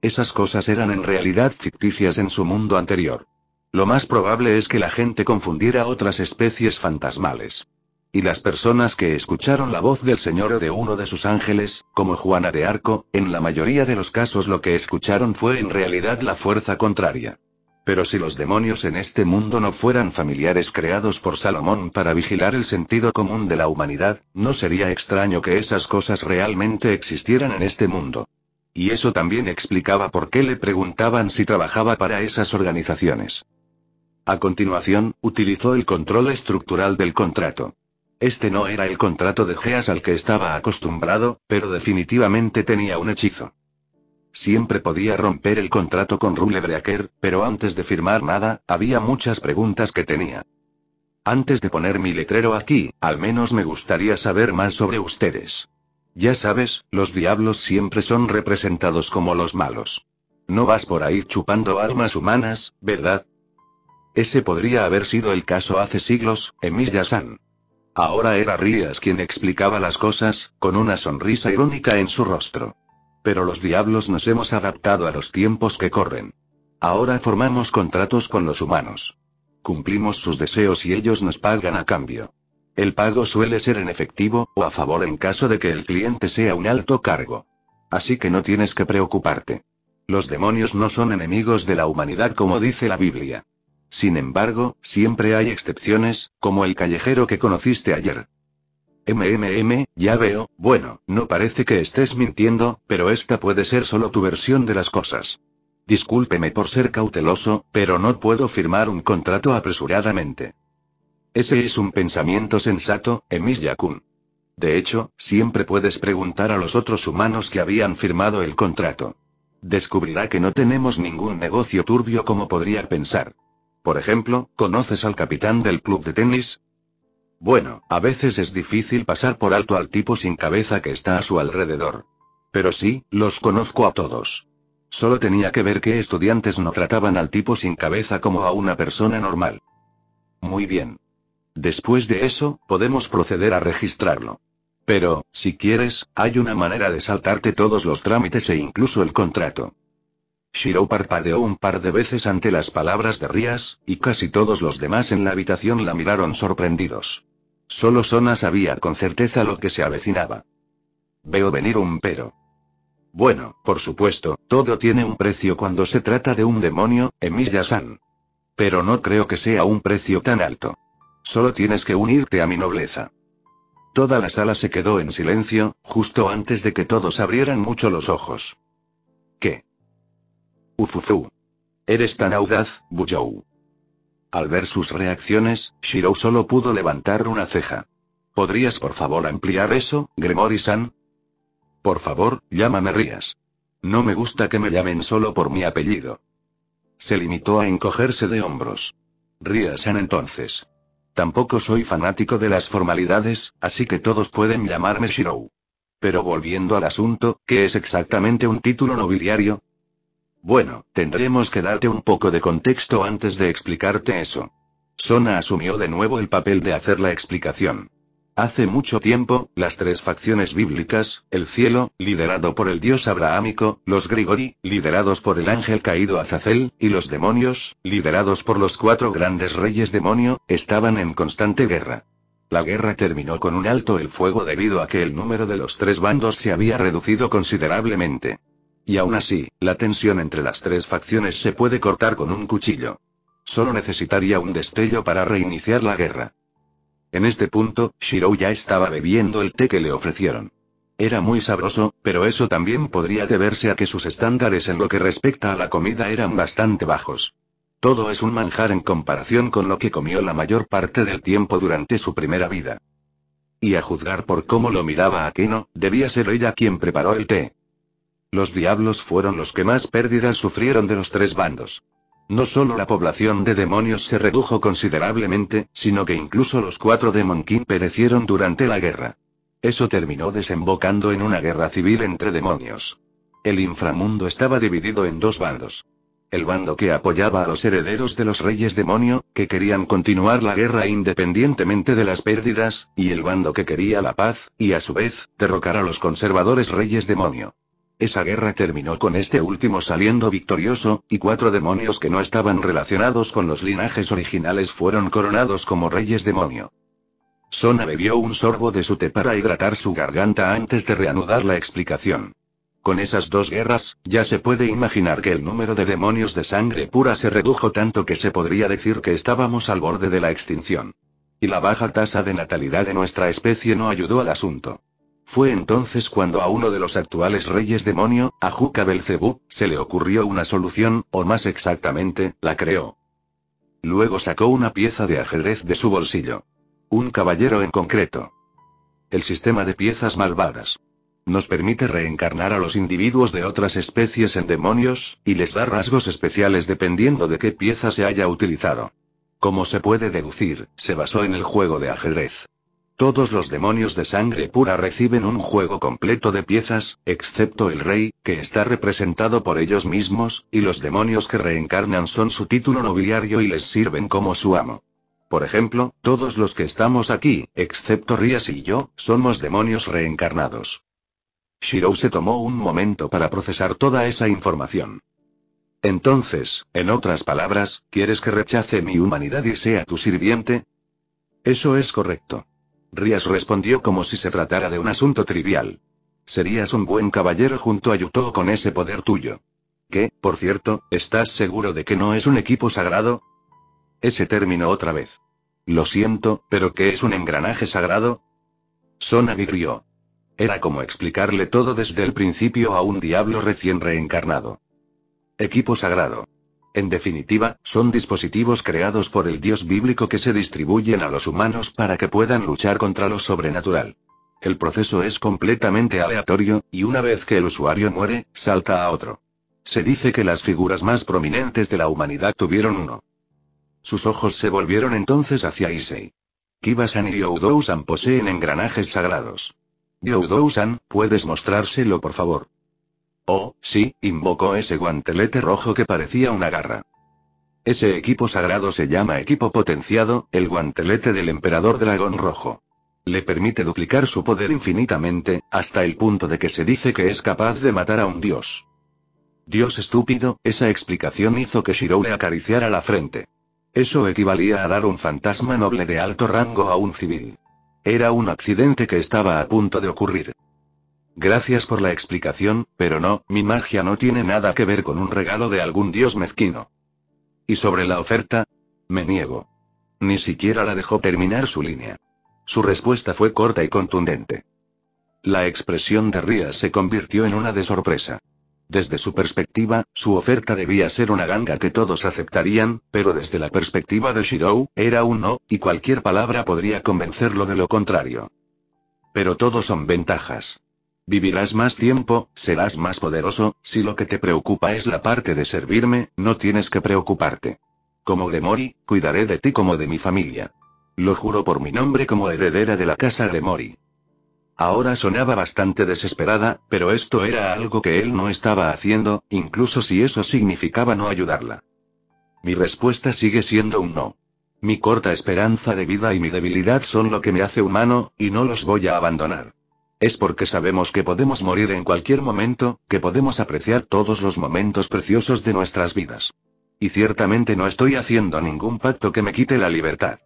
Esas cosas eran en realidad ficticias en su mundo anterior. Lo más probable es que la gente confundiera otras especies fantasmales. Y las personas que escucharon la voz del Señor o de uno de sus ángeles, como Juana de Arco, en la mayoría de los casos lo que escucharon fue en realidad la fuerza contraria. Pero si los demonios en este mundo no fueran familiares creados por Salomón para vigilar el sentido común de la humanidad, no sería extraño que esas cosas realmente existieran en este mundo. Y eso también explicaba por qué le preguntaban si trabajaba para esas organizaciones. A continuación, utilizó el control estructural del contrato. Este no era el contrato de Geas al que estaba acostumbrado, pero definitivamente tenía un hechizo. Siempre podía romper el contrato con Rule Breaker, pero antes de firmar nada, había muchas preguntas que tenía. Antes de poner mi letrero aquí, al menos me gustaría saber más sobre ustedes. Ya sabes, los diablos siempre son representados como los malos. No vas por ahí chupando almas humanas, ¿verdad? Ese podría haber sido el caso hace siglos, Emilia-san. Ahora era Rías quien explicaba las cosas, con una sonrisa irónica en su rostro. Pero los diablos nos hemos adaptado a los tiempos que corren. Ahora formamos contratos con los humanos. Cumplimos sus deseos y ellos nos pagan a cambio. El pago suele ser en efectivo, o a favor en caso de que el cliente sea un alto cargo. Así que no tienes que preocuparte. Los demonios no son enemigos de la humanidad como dice la Biblia. Sin embargo, siempre hay excepciones, como el callejero que conociste ayer. Ya veo, bueno, no parece que estés mintiendo, pero esta puede ser solo tu versión de las cosas. Discúlpeme por ser cauteloso, pero no puedo firmar un contrato apresuradamente. Ese es un pensamiento sensato, Emilia-kun. De hecho, siempre puedes preguntar a los otros humanos que habían firmado el contrato. Descubrirá que no tenemos ningún negocio turbio como podría pensar. Por ejemplo, ¿conoces al capitán del club de tenis? Bueno, a veces es difícil pasar por alto al tipo sin cabeza que está a su alrededor. Pero sí, los conozco a todos. Solo tenía que ver qué estudiantes no trataban al tipo sin cabeza como a una persona normal. Muy bien. Después de eso, podemos proceder a registrarlo. Pero, si quieres, hay una manera de saltarte todos los trámites e incluso el contrato. Shirou parpadeó un par de veces ante las palabras de Rías, y casi todos los demás en la habitación la miraron sorprendidos. Solo Sona sabía con certeza lo que se avecinaba. Veo venir un pero. Bueno, por supuesto, todo tiene un precio cuando se trata de un demonio, Emilia-san. Pero no creo que sea un precio tan alto. Solo tienes que unirte a mi nobleza. Toda la sala se quedó en silencio, justo antes de que todos abrieran mucho los ojos. ¿Qué? Ufufu. Eres tan audaz, Buyou. Al ver sus reacciones, Shirou solo pudo levantar una ceja. ¿Podrías por favor ampliar eso, Gremory-san? Por favor, llámame Rías. No me gusta que me llamen solo por mi apellido. Se limitó a encogerse de hombros. Rías-san entonces. Tampoco soy fanático de las formalidades, así que todos pueden llamarme Shirou. Pero volviendo al asunto, ¿qué es exactamente un título nobiliario? Bueno, tendremos que darte un poco de contexto antes de explicarte eso. Sona asumió de nuevo el papel de hacer la explicación. Hace mucho tiempo, las tres facciones bíblicas, el cielo, liderado por el dios abrahámico, los Grigori, liderados por el ángel caído Azazel, y los demonios, liderados por los 4 grandes reyes demonio, estaban en constante guerra. La guerra terminó con un alto el fuego debido a que el número de los 3 bandos se había reducido considerablemente. Y aún así, la tensión entre las 3 facciones se puede cortar con un cuchillo. Solo necesitaría un destello para reiniciar la guerra. En este punto, Shirou ya estaba bebiendo el té que le ofrecieron. Era muy sabroso, pero eso también podría deberse a que sus estándares en lo que respecta a la comida eran bastante bajos. Todo es un manjar en comparación con lo que comió la mayor parte del tiempo durante su primera vida. Y a juzgar por cómo lo miraba Akeno, debía ser ella quien preparó el té. Los diablos fueron los que más pérdidas sufrieron de los 3 bandos. No solo la población de demonios se redujo considerablemente, sino que incluso los 4 Demon King perecieron durante la guerra. Eso terminó desembocando en una guerra civil entre demonios. El inframundo estaba dividido en 2 bandos. El bando que apoyaba a los herederos de los reyes demonio, que querían continuar la guerra independientemente de las pérdidas, y el bando que quería la paz, y a su vez, derrocar a los conservadores reyes demonio. Esa guerra terminó con este último saliendo victorioso, y 4 demonios que no estaban relacionados con los linajes originales fueron coronados como reyes demonio. Sona bebió un sorbo de su té para hidratar su garganta antes de reanudar la explicación. Con esas 2 guerras, ya se puede imaginar que el número de demonios de sangre pura se redujo tanto que se podría decir que estábamos al borde de la extinción. Y la baja tasa de natalidad de nuestra especie no ayudó al asunto. Fue entonces cuando a uno de los actuales reyes demonio, a Juca Belcebú, se le ocurrió una solución, o más exactamente, la creó. Luego sacó una pieza de ajedrez de su bolsillo. Un caballero en concreto. El sistema de piezas malvadas. Nos permite reencarnar a los individuos de otras especies en demonios, y les da rasgos especiales dependiendo de qué pieza se haya utilizado. Como se puede deducir, se basó en el juego de ajedrez. Todos los demonios de sangre pura reciben un juego completo de piezas, excepto el rey, que está representado por ellos mismos, y los demonios que reencarnan son su título nobiliario y les sirven como su amo. Por ejemplo, todos los que estamos aquí, excepto Rías y yo, somos demonios reencarnados. Shirou se tomó un momento para procesar toda esa información. Entonces, en otras palabras, ¿quieres que rechace mi humanidad y sea tu sirviente? Eso es correcto. Rías respondió como si se tratara de un asunto trivial. Serías un buen caballero junto a Yuto con ese poder tuyo. ¿Qué, por cierto, estás seguro de que no es un equipo sagrado? Ese término otra vez. Lo siento, pero ¿qué es un engranaje sagrado? Sona rió. Era como explicarle todo desde el principio a un diablo recién reencarnado. Equipo sagrado. En definitiva, son dispositivos creados por el dios bíblico que se distribuyen a los humanos para que puedan luchar contra lo sobrenatural. El proceso es completamente aleatorio, y una vez que el usuario muere, salta a otro. Se dice que las figuras más prominentes de la humanidad tuvieron uno. Sus ojos se volvieron entonces hacia Issei. Kiba-san y Ryūdou-san poseen engranajes sagrados. Ryūdou-san, ¿puedes mostrárselo por favor? Oh, sí, invocó ese guantelete rojo que parecía una garra. Ese equipo sagrado se llama equipo potenciado, el guantelete del emperador dragón rojo. Le permite duplicar su poder infinitamente, hasta el punto de que se dice que es capaz de matar a un dios. Dios estúpido, esa explicación hizo que Shirou le acariciara la frente. Eso equivalía a dar un fantasma noble de alto rango a un civil. Era un accidente que estaba a punto de ocurrir. Gracias por la explicación, pero no, mi magia no tiene nada que ver con un regalo de algún dios mezquino. ¿Y sobre la oferta? Me niego. Ni siquiera la dejó terminar su línea. Su respuesta fue corta y contundente. La expresión de Rías se convirtió en una de sorpresa. Desde su perspectiva, su oferta debía ser una ganga que todos aceptarían, pero desde la perspectiva de Shirou, era un no, y cualquier palabra podría convencerlo de lo contrario. Pero todo son ventajas. Vivirás más tiempo, serás más poderoso, si lo que te preocupa es la parte de servirme, no tienes que preocuparte. Como Gremori, cuidaré de ti como de mi familia. Lo juro por mi nombre como heredera de la casa Gremori. Ahora sonaba bastante desesperada, pero esto era algo que él no estaba haciendo, incluso si eso significaba no ayudarla. Mi respuesta sigue siendo un no. Mi corta esperanza de vida y mi debilidad son lo que me hace humano, y no los voy a abandonar. Es porque sabemos que podemos morir en cualquier momento, que podemos apreciar todos los momentos preciosos de nuestras vidas. Y ciertamente no estoy haciendo ningún pacto que me quite la libertad.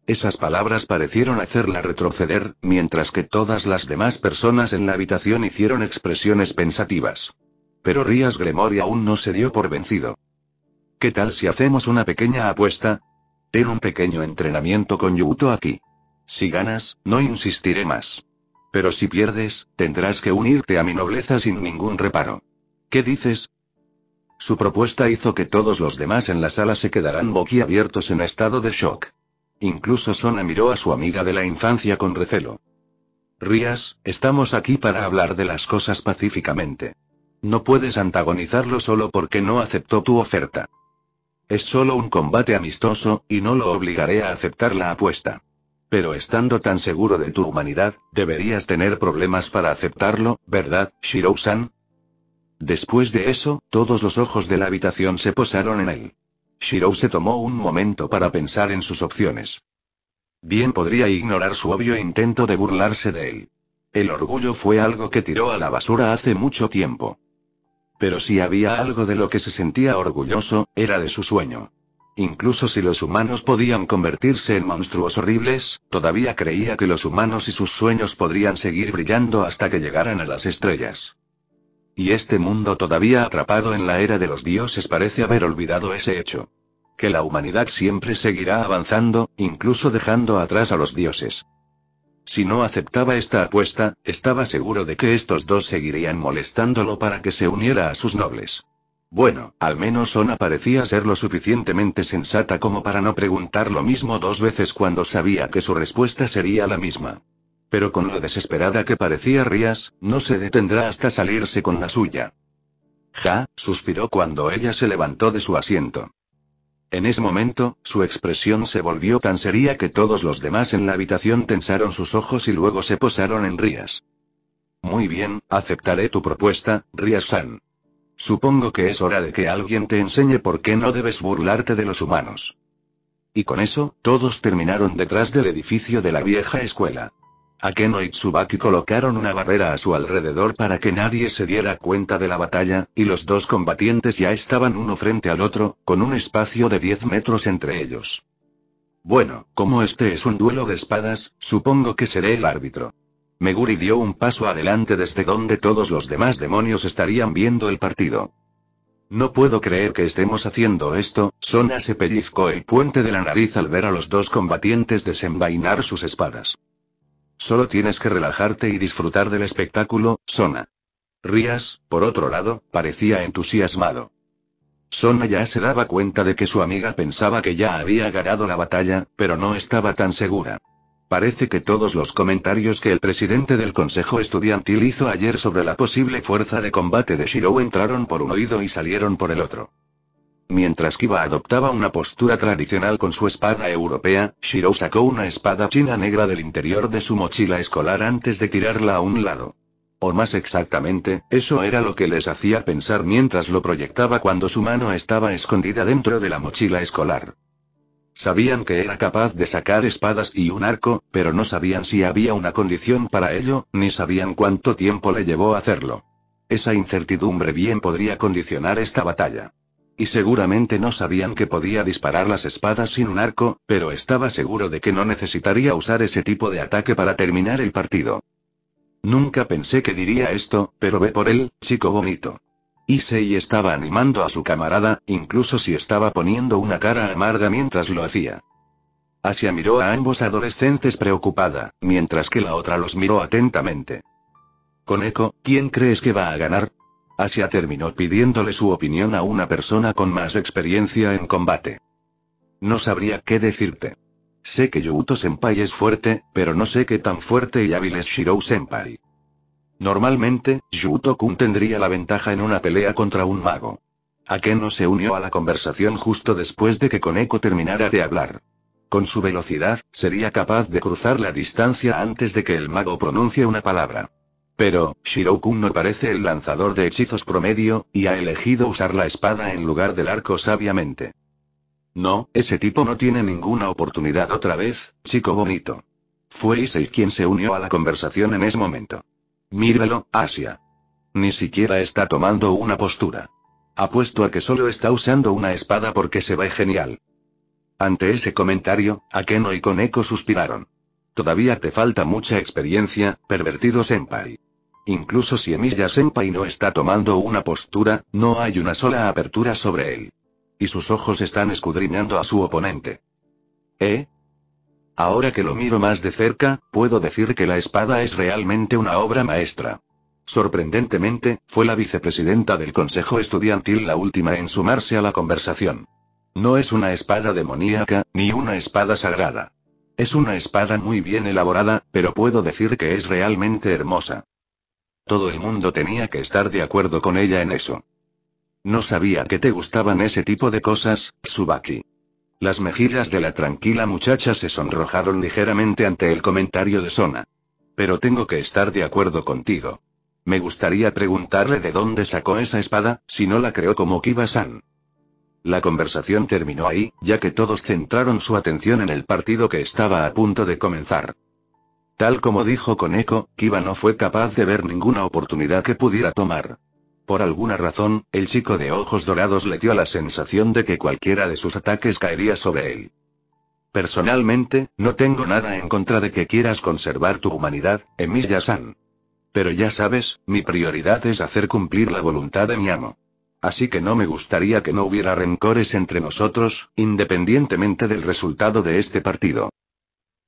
Esas palabras parecieron hacerla retroceder, mientras que todas las demás personas en la habitación hicieron expresiones pensativas. Pero Rías Gremori aún no se dio por vencido. ¿Qué tal si hacemos una pequeña apuesta? Ten un pequeño entrenamiento con Yuto aquí. Si ganas, no insistiré más. Pero si pierdes, tendrás que unirte a mi nobleza sin ningún reparo. ¿Qué dices? Su propuesta hizo que todos los demás en la sala se quedaran boquiabiertos en estado de shock. Incluso Sona miró a su amiga de la infancia con recelo. Rías, estamos aquí para hablar de las cosas pacíficamente. No puedes antagonizarlo solo porque no aceptó tu oferta. Es solo un combate amistoso, y no lo obligaré a aceptar la apuesta. Pero estando tan seguro de tu humanidad, deberías tener problemas para aceptarlo, ¿verdad, Shirou-san? Después de eso, todos los ojos de la habitación se posaron en él. Shirou se tomó un momento para pensar en sus opciones. Bien podría ignorar su obvio intento de burlarse de él. El orgullo fue algo que tiró a la basura hace mucho tiempo. Pero si había algo de lo que se sentía orgulloso, era de su sueño. Incluso si los humanos podían convertirse en monstruos horribles, todavía creía que los humanos y sus sueños podrían seguir brillando hasta que llegaran a las estrellas. Y este mundo todavía atrapado en la era de los dioses parece haber olvidado ese hecho. Que la humanidad siempre seguirá avanzando, incluso dejando atrás a los dioses. Si no aceptaba esta apuesta, estaba seguro de que estos dos seguirían molestándolo para que se uniera a sus nobles. Bueno, al menos Sona parecía ser lo suficientemente sensata como para no preguntar lo mismo dos veces cuando sabía que su respuesta sería la misma. Pero con lo desesperada que parecía Rías, no se detendrá hasta salirse con la suya. Ja, suspiró cuando ella se levantó de su asiento. En ese momento, su expresión se volvió tan seria que todos los demás en la habitación tensaron sus ojos y luego se posaron en Rías. Muy bien, aceptaré tu propuesta, Rías-san. Supongo que es hora de que alguien te enseñe por qué no debes burlarte de los humanos. Y con eso, todos terminaron detrás del edificio de la vieja escuela. Akeno y Tsubaki colocaron una barrera a su alrededor para que nadie se diera cuenta de la batalla, y los dos combatientes ya estaban uno frente al otro, con un espacio de 10 metros entre ellos. Bueno, como este es un duelo de espadas, supongo que seré el árbitro. Meguri dio un paso adelante desde donde todos los demás demonios estarían viendo el partido. No puedo creer que estemos haciendo esto, Sona se pellizcó el puente de la nariz al ver a los dos combatientes desenvainar sus espadas. Solo tienes que relajarte y disfrutar del espectáculo, Sona. Rías, por otro lado, parecía entusiasmado. Sona ya se daba cuenta de que su amiga pensaba que ya había ganado la batalla, pero no estaba tan segura. Parece que todos los comentarios que el presidente del Consejo Estudiantil hizo ayer sobre la posible fuerza de combate de Shirou entraron por un oído y salieron por el otro. Mientras Kiba adoptaba una postura tradicional con su espada europea, Shirou sacó una espada china negra del interior de su mochila escolar antes de tirarla a un lado. O más exactamente, eso era lo que les hacía pensar mientras lo proyectaba cuando su mano estaba escondida dentro de la mochila escolar. Sabían que era capaz de sacar espadas y un arco, pero no sabían si había una condición para ello, ni sabían cuánto tiempo le llevó hacerlo. Esa incertidumbre bien podría condicionar esta batalla. Y seguramente no sabían que podía disparar las espadas sin un arco, pero estaba seguro de que no necesitaría usar ese tipo de ataque para terminar el partido. Nunca pensé que diría esto, pero ve por él, chico bonito. Issei estaba animando a su camarada, incluso si estaba poniendo una cara amarga mientras lo hacía. Asia miró a ambos adolescentes preocupada, mientras que la otra los miró atentamente. Koneko, ¿quién crees que va a ganar? Asia terminó pidiéndole su opinión a una persona con más experiencia en combate. No sabría qué decirte. Sé que Yuuto-senpai es fuerte, pero no sé qué tan fuerte y hábil es Shirou-senpai. Normalmente, Yuuto-kun tendría la ventaja en una pelea contra un mago. Akeno se unió a la conversación justo después de que Koneko terminara de hablar. Con su velocidad, sería capaz de cruzar la distancia antes de que el mago pronuncie una palabra. Pero, Shirou-kun no parece el lanzador de hechizos promedio, y ha elegido usar la espada en lugar del arco sabiamente. No, ese tipo no tiene ninguna oportunidad otra vez, chico bonito. Fue Issei quien se unió a la conversación en ese momento. Míralo, Asia. Ni siquiera está tomando una postura. Apuesto a que solo está usando una espada porque se ve genial. Ante ese comentario, Akeno y Koneko suspiraron. Todavía te falta mucha experiencia, pervertido senpai. Incluso si Emiya senpai no está tomando una postura, no hay una sola apertura sobre él. Y sus ojos están escudriñando a su oponente. ¿Eh? Ahora que lo miro más de cerca, puedo decir que la espada es realmente una obra maestra. Sorprendentemente, fue la vicepresidenta del consejo estudiantil la última en sumarse a la conversación. No es una espada demoníaca, ni una espada sagrada. Es una espada muy bien elaborada, pero puedo decir que es realmente hermosa. Todo el mundo tenía que estar de acuerdo con ella en eso. No sabía que te gustaban ese tipo de cosas, Tsubaki. Las mejillas de la tranquila muchacha se sonrojaron ligeramente ante el comentario de Sona. Pero tengo que estar de acuerdo contigo. Me gustaría preguntarle de dónde sacó esa espada, si no la creó como Kiba-san. La conversación terminó ahí, ya que todos centraron su atención en el partido que estaba a punto de comenzar. Tal como dijo Koneko, Kiba no fue capaz de ver ninguna oportunidad que pudiera tomar. Por alguna razón, el chico de ojos dorados le dio la sensación de que cualquiera de sus ataques caería sobre él. Personalmente, no tengo nada en contra de que quieras conservar tu humanidad, Emiya-san. Pero ya sabes, mi prioridad es hacer cumplir la voluntad de mi amo. Así que no me gustaría que no hubiera rencores entre nosotros, independientemente del resultado de este partido.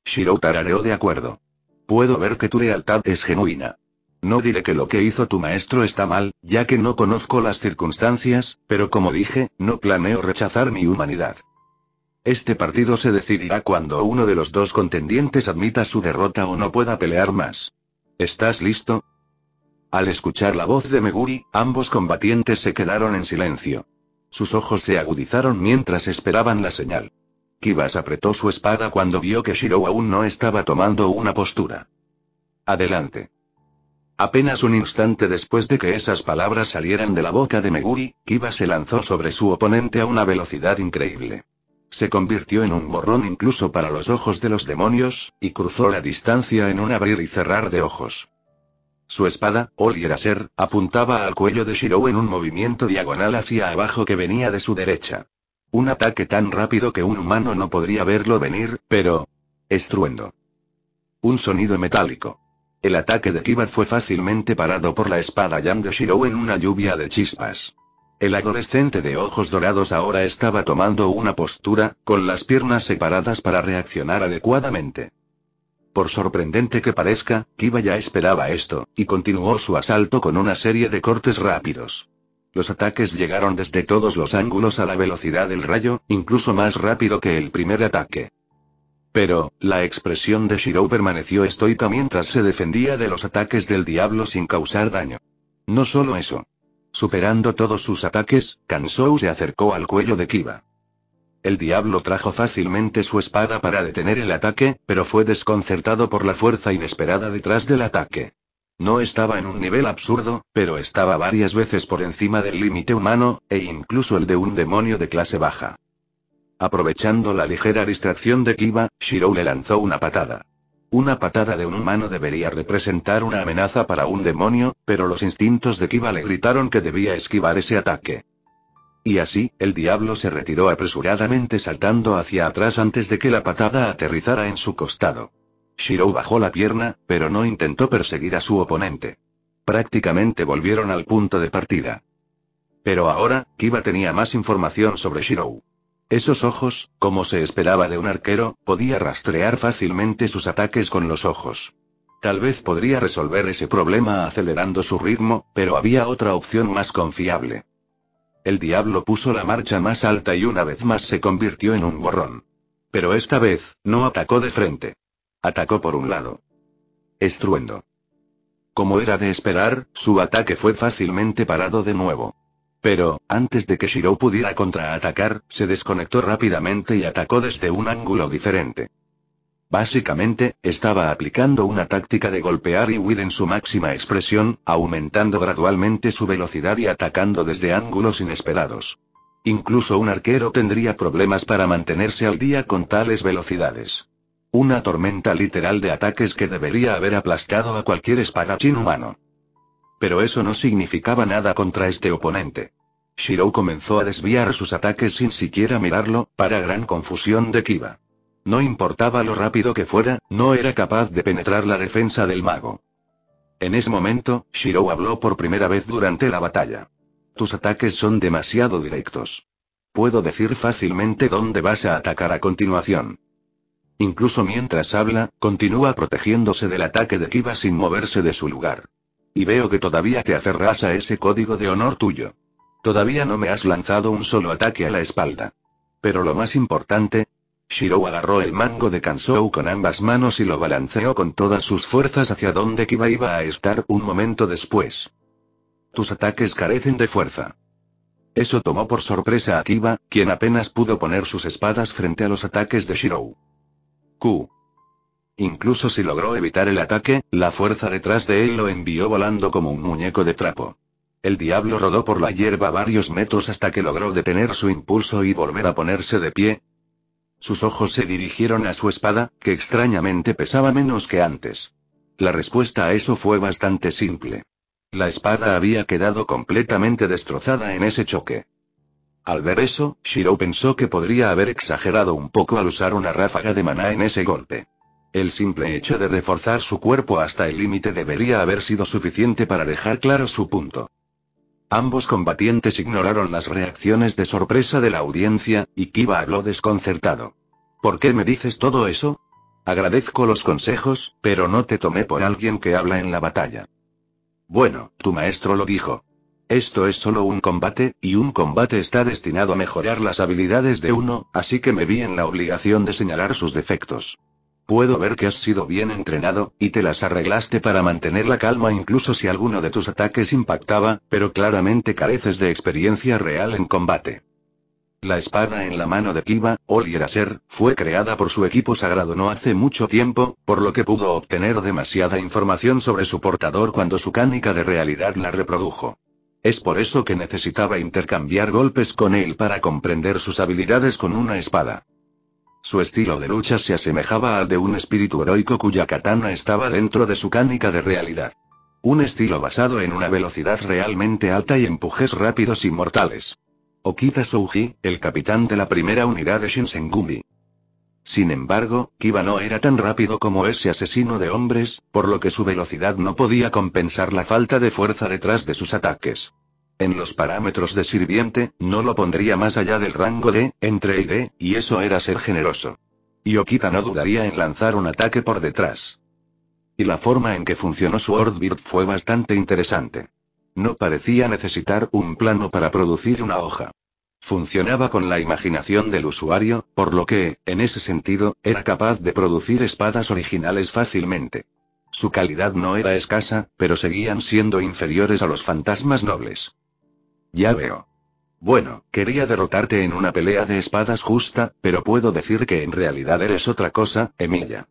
Shirou tarareó de acuerdo. Puedo ver que tu lealtad es genuina. No diré que lo que hizo tu maestro está mal, ya que no conozco las circunstancias, pero como dije, no planeo rechazar mi humanidad. Este partido se decidirá cuando uno de los dos contendientes admita su derrota o no pueda pelear más. ¿Estás listo? Al escuchar la voz de Meguri, ambos combatientes se quedaron en silencio. Sus ojos se agudizaron mientras esperaban la señal. Kibas apretó su espada cuando vio que Shirou aún no estaba tomando una postura. Adelante. Apenas un instante después de que esas palabras salieran de la boca de Meguri, Kiba se lanzó sobre su oponente a una velocidad increíble. Se convirtió en un borrón incluso para los ojos de los demonios, y cruzó la distancia en un abrir y cerrar de ojos. Su espada, Olieraser, apuntaba al cuello de Shirou en un movimiento diagonal hacia abajo que venía de su derecha. Un ataque tan rápido que un humano no podría verlo venir, pero... estruendo. Un sonido metálico. El ataque de Kiba fue fácilmente parado por la espada Yang de Shirou en una lluvia de chispas. El adolescente de ojos dorados ahora estaba tomando una postura, con las piernas separadas para reaccionar adecuadamente. Por sorprendente que parezca, Kiba ya esperaba esto, y continuó su asalto con una serie de cortes rápidos. Los ataques llegaron desde todos los ángulos a la velocidad del rayo, incluso más rápido que el primer ataque. Pero, la expresión de Shirou permaneció estoica mientras se defendía de los ataques del diablo sin causar daño. No solo eso. Superando todos sus ataques, Kansou se acercó al cuello de Kiba. El diablo trajo fácilmente su espada para detener el ataque, pero fue desconcertado por la fuerza inesperada detrás del ataque. No estaba en un nivel absurdo, pero estaba varias veces por encima del límite humano, e incluso el de un demonio de clase baja. Aprovechando la ligera distracción de Kiba, Shirou le lanzó una patada. Una patada de un humano debería representar una amenaza para un demonio, pero los instintos de Kiba le gritaron que debía esquivar ese ataque. Y así, el diablo se retiró apresuradamente saltando hacia atrás antes de que la patada aterrizara en su costado. Shirou bajó la pierna, pero no intentó perseguir a su oponente. Prácticamente volvieron al punto de partida. Pero ahora, Kiba tenía más información sobre Shirou. Esos ojos, como se esperaba de un arquero, podía rastrear fácilmente sus ataques con los ojos. Tal vez podría resolver ese problema acelerando su ritmo, pero había otra opción más confiable. El diablo puso la marcha más alta y una vez más se convirtió en un borrón. Pero esta vez, no atacó de frente. Atacó por un lado. Estruendo. Como era de esperar, su ataque fue fácilmente parado de nuevo. Pero, antes de que Shirou pudiera contraatacar, se desconectó rápidamente y atacó desde un ángulo diferente. Básicamente, estaba aplicando una táctica de golpear y huir en su máxima expresión, aumentando gradualmente su velocidad y atacando desde ángulos inesperados. Incluso un arquero tendría problemas para mantenerse al día con tales velocidades. Una tormenta literal de ataques que debería haber aplastado a cualquier espadachín humano. Pero eso no significaba nada contra este oponente. Shirou comenzó a desviar sus ataques sin siquiera mirarlo, para gran confusión de Kiba. No importaba lo rápido que fuera, no era capaz de penetrar la defensa del mago. En ese momento, Shirou habló por primera vez durante la batalla. Tus ataques son demasiado directos. Puedo decir fácilmente dónde vas a atacar a continuación. Incluso mientras habla, continúa protegiéndose del ataque de Kiba sin moverse de su lugar. Y veo que todavía te aferras a ese código de honor tuyo. Todavía no me has lanzado un solo ataque a la espalda. Pero lo más importante... Shirou agarró el mango de Kansou con ambas manos y lo balanceó con todas sus fuerzas hacia donde Kiba iba a estar un momento después. Tus ataques carecen de fuerza. Eso tomó por sorpresa a Kiba, quien apenas pudo poner sus espadas frente a los ataques de Shirou. Incluso si logró evitar el ataque, la fuerza detrás de él lo envió volando como un muñeco de trapo. El diablo rodó por la hierba varios metros hasta que logró detener su impulso y volver a ponerse de pie. Sus ojos se dirigieron a su espada, que extrañamente pesaba menos que antes. La respuesta a eso fue bastante simple. La espada había quedado completamente destrozada en ese choque. Al ver eso, Shirou pensó que podría haber exagerado un poco al usar una ráfaga de maná en ese golpe. El simple hecho de reforzar su cuerpo hasta el límite debería haber sido suficiente para dejar claro su punto. Ambos combatientes ignoraron las reacciones de sorpresa de la audiencia, y Kiba habló desconcertado. ¿Por qué me dices todo eso? Agradezco los consejos, pero no te tomé por alguien que habla en la batalla. Bueno, tu maestro lo dijo. Esto es solo un combate, y un combate está destinado a mejorar las habilidades de uno, así que me vi en la obligación de señalar sus defectos. Puedo ver que has sido bien entrenado, y te las arreglaste para mantener la calma incluso si alguno de tus ataques impactaba, pero claramente careces de experiencia real en combate. La espada en la mano de Kiba, Olieraser, fue creada por su equipo sagrado no hace mucho tiempo, por lo que pudo obtener demasiada información sobre su portador cuando su cánica de realidad la reprodujo. Es por eso que necesitaba intercambiar golpes con él para comprender sus habilidades con una espada. Su estilo de lucha se asemejaba al de un espíritu heroico cuya katana estaba dentro de su cánica de realidad. Un estilo basado en una velocidad realmente alta y empujes rápidos y mortales. Okita Souji, el capitán de la primera unidad de Shinsengumi. Sin embargo, Kiba no era tan rápido como ese asesino de hombres, por lo que su velocidad no podía compensar la falta de fuerza detrás de sus ataques. En los parámetros de sirviente, no lo pondría más allá del rango de, entre y D, y eso era ser generoso. Y Okita no dudaría en lanzar un ataque por detrás. Y la forma en que funcionó su Swordbeard fue bastante interesante. No parecía necesitar un plano para producir una hoja. Funcionaba con la imaginación del usuario, por lo que, en ese sentido, era capaz de producir espadas originales fácilmente. Su calidad no era escasa, pero seguían siendo inferiores a los fantasmas nobles. Ya veo. Bueno, quería derrotarte en una pelea de espadas justa, pero puedo decir que en realidad eres otra cosa, Emilia.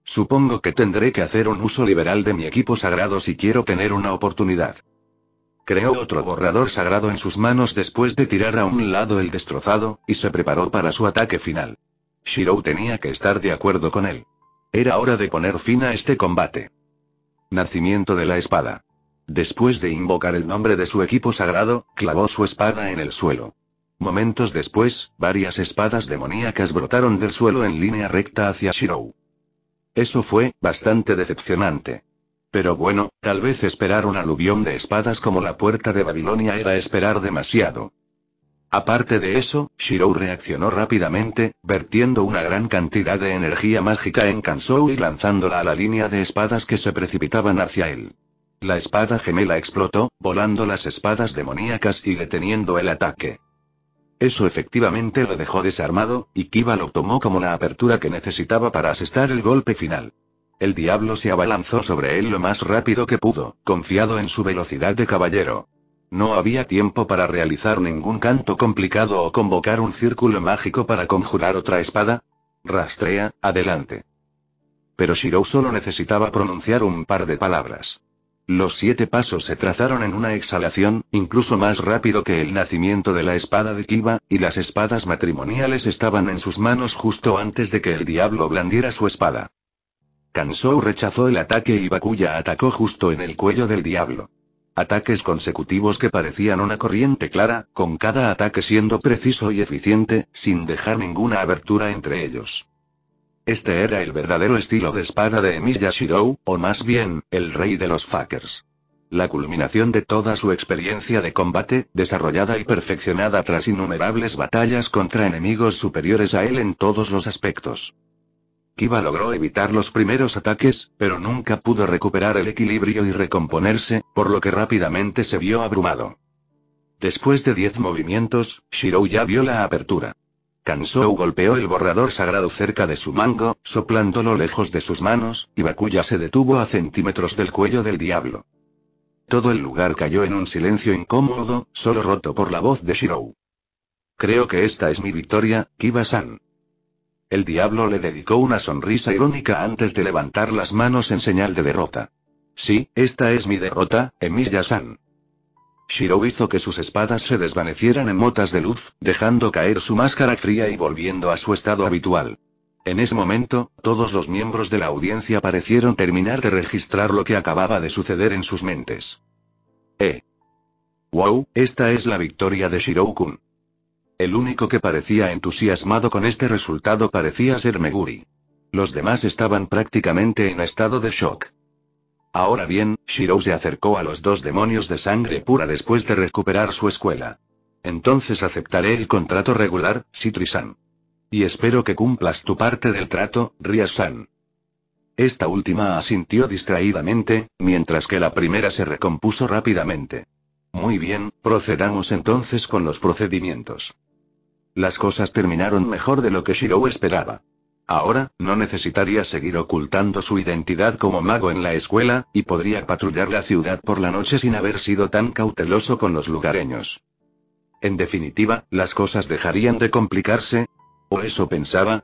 Supongo que tendré que hacer un uso liberal de mi equipo sagrado si quiero tener una oportunidad. Creó otro borrador sagrado en sus manos después de tirar a un lado el destrozado, y se preparó para su ataque final. Shirou tenía que estar de acuerdo con él. Era hora de poner fin a este combate. Nacimiento de la espada. Después de invocar el nombre de su equipo sagrado, clavó su espada en el suelo. Momentos después, varias espadas demoníacas brotaron del suelo en línea recta hacia Shirou. Eso fue bastante decepcionante. Pero bueno, tal vez esperar un aluvión de espadas como la puerta de Babilonia era esperar demasiado. Aparte de eso, Shirou reaccionó rápidamente, vertiendo una gran cantidad de energía mágica en Kansou y lanzándola a la línea de espadas que se precipitaban hacia él. La espada gemela explotó, volando las espadas demoníacas y deteniendo el ataque. Eso efectivamente lo dejó desarmado, y Kiba lo tomó como la apertura que necesitaba para asestar el golpe final. El diablo se abalanzó sobre él lo más rápido que pudo, confiado en su velocidad de caballero. No había tiempo para realizar ningún canto complicado o convocar un círculo mágico para conjurar otra espada. Rastrea, adelante. Pero Shirou solo necesitaba pronunciar un par de palabras. Los 7 pasos se trazaron en una exhalación, incluso más rápido que el nacimiento de la espada de Kiba, y las espadas matrimoniales estaban en sus manos justo antes de que el diablo blandiera su espada. Kansou rechazó el ataque y Bakuya atacó justo en el cuello del diablo. Ataques consecutivos que parecían una corriente clara, con cada ataque siendo preciso y eficiente, sin dejar ninguna abertura entre ellos. Este era el verdadero estilo de espada de Emiya Shirou, o más bien, el rey de los fuckers. La culminación de toda su experiencia de combate, desarrollada y perfeccionada tras innumerables batallas contra enemigos superiores a él en todos los aspectos. Kiba logró evitar los primeros ataques, pero nunca pudo recuperar el equilibrio y recomponerse, por lo que rápidamente se vio abrumado. Después de 10 movimientos, Shirou ya vio la apertura. Kansou golpeó el borrador sagrado cerca de su mango, soplándolo lejos de sus manos, y Bakuya se detuvo a centímetros del cuello del diablo. Todo el lugar cayó en un silencio incómodo, solo roto por la voz de Shirou. Creo que esta es mi victoria, Kiba-san. El diablo le dedicó una sonrisa irónica antes de levantar las manos en señal de derrota. Sí, esta es mi derrota, Emiya-san. Shirou hizo que sus espadas se desvanecieran en motas de luz, dejando caer su máscara fría y volviendo a su estado habitual. En ese momento, todos los miembros de la audiencia parecieron terminar de registrar lo que acababa de suceder en sus mentes. Wow, esta es la victoria de Shirou-kun. El único que parecía entusiasmado con este resultado parecía ser Meguri. Los demás estaban prácticamente en estado de shock. Ahora bien, Shirou se acercó a los 2 demonios de sangre pura después de recuperar su escuela. Entonces aceptaré el contrato regular, Shitri-san. Y espero que cumplas tu parte del trato, Ria-san. Esta última asintió distraídamente, mientras que la primera se recompuso rápidamente. Muy bien, procedamos entonces con los procedimientos. Las cosas terminaron mejor de lo que Shirou esperaba. Ahora, no necesitaría seguir ocultando su identidad como mago en la escuela, y podría patrullar la ciudad por la noche sin haber sido tan cauteloso con los lugareños. En definitiva, las cosas dejarían de complicarse. ¿O eso pensaba?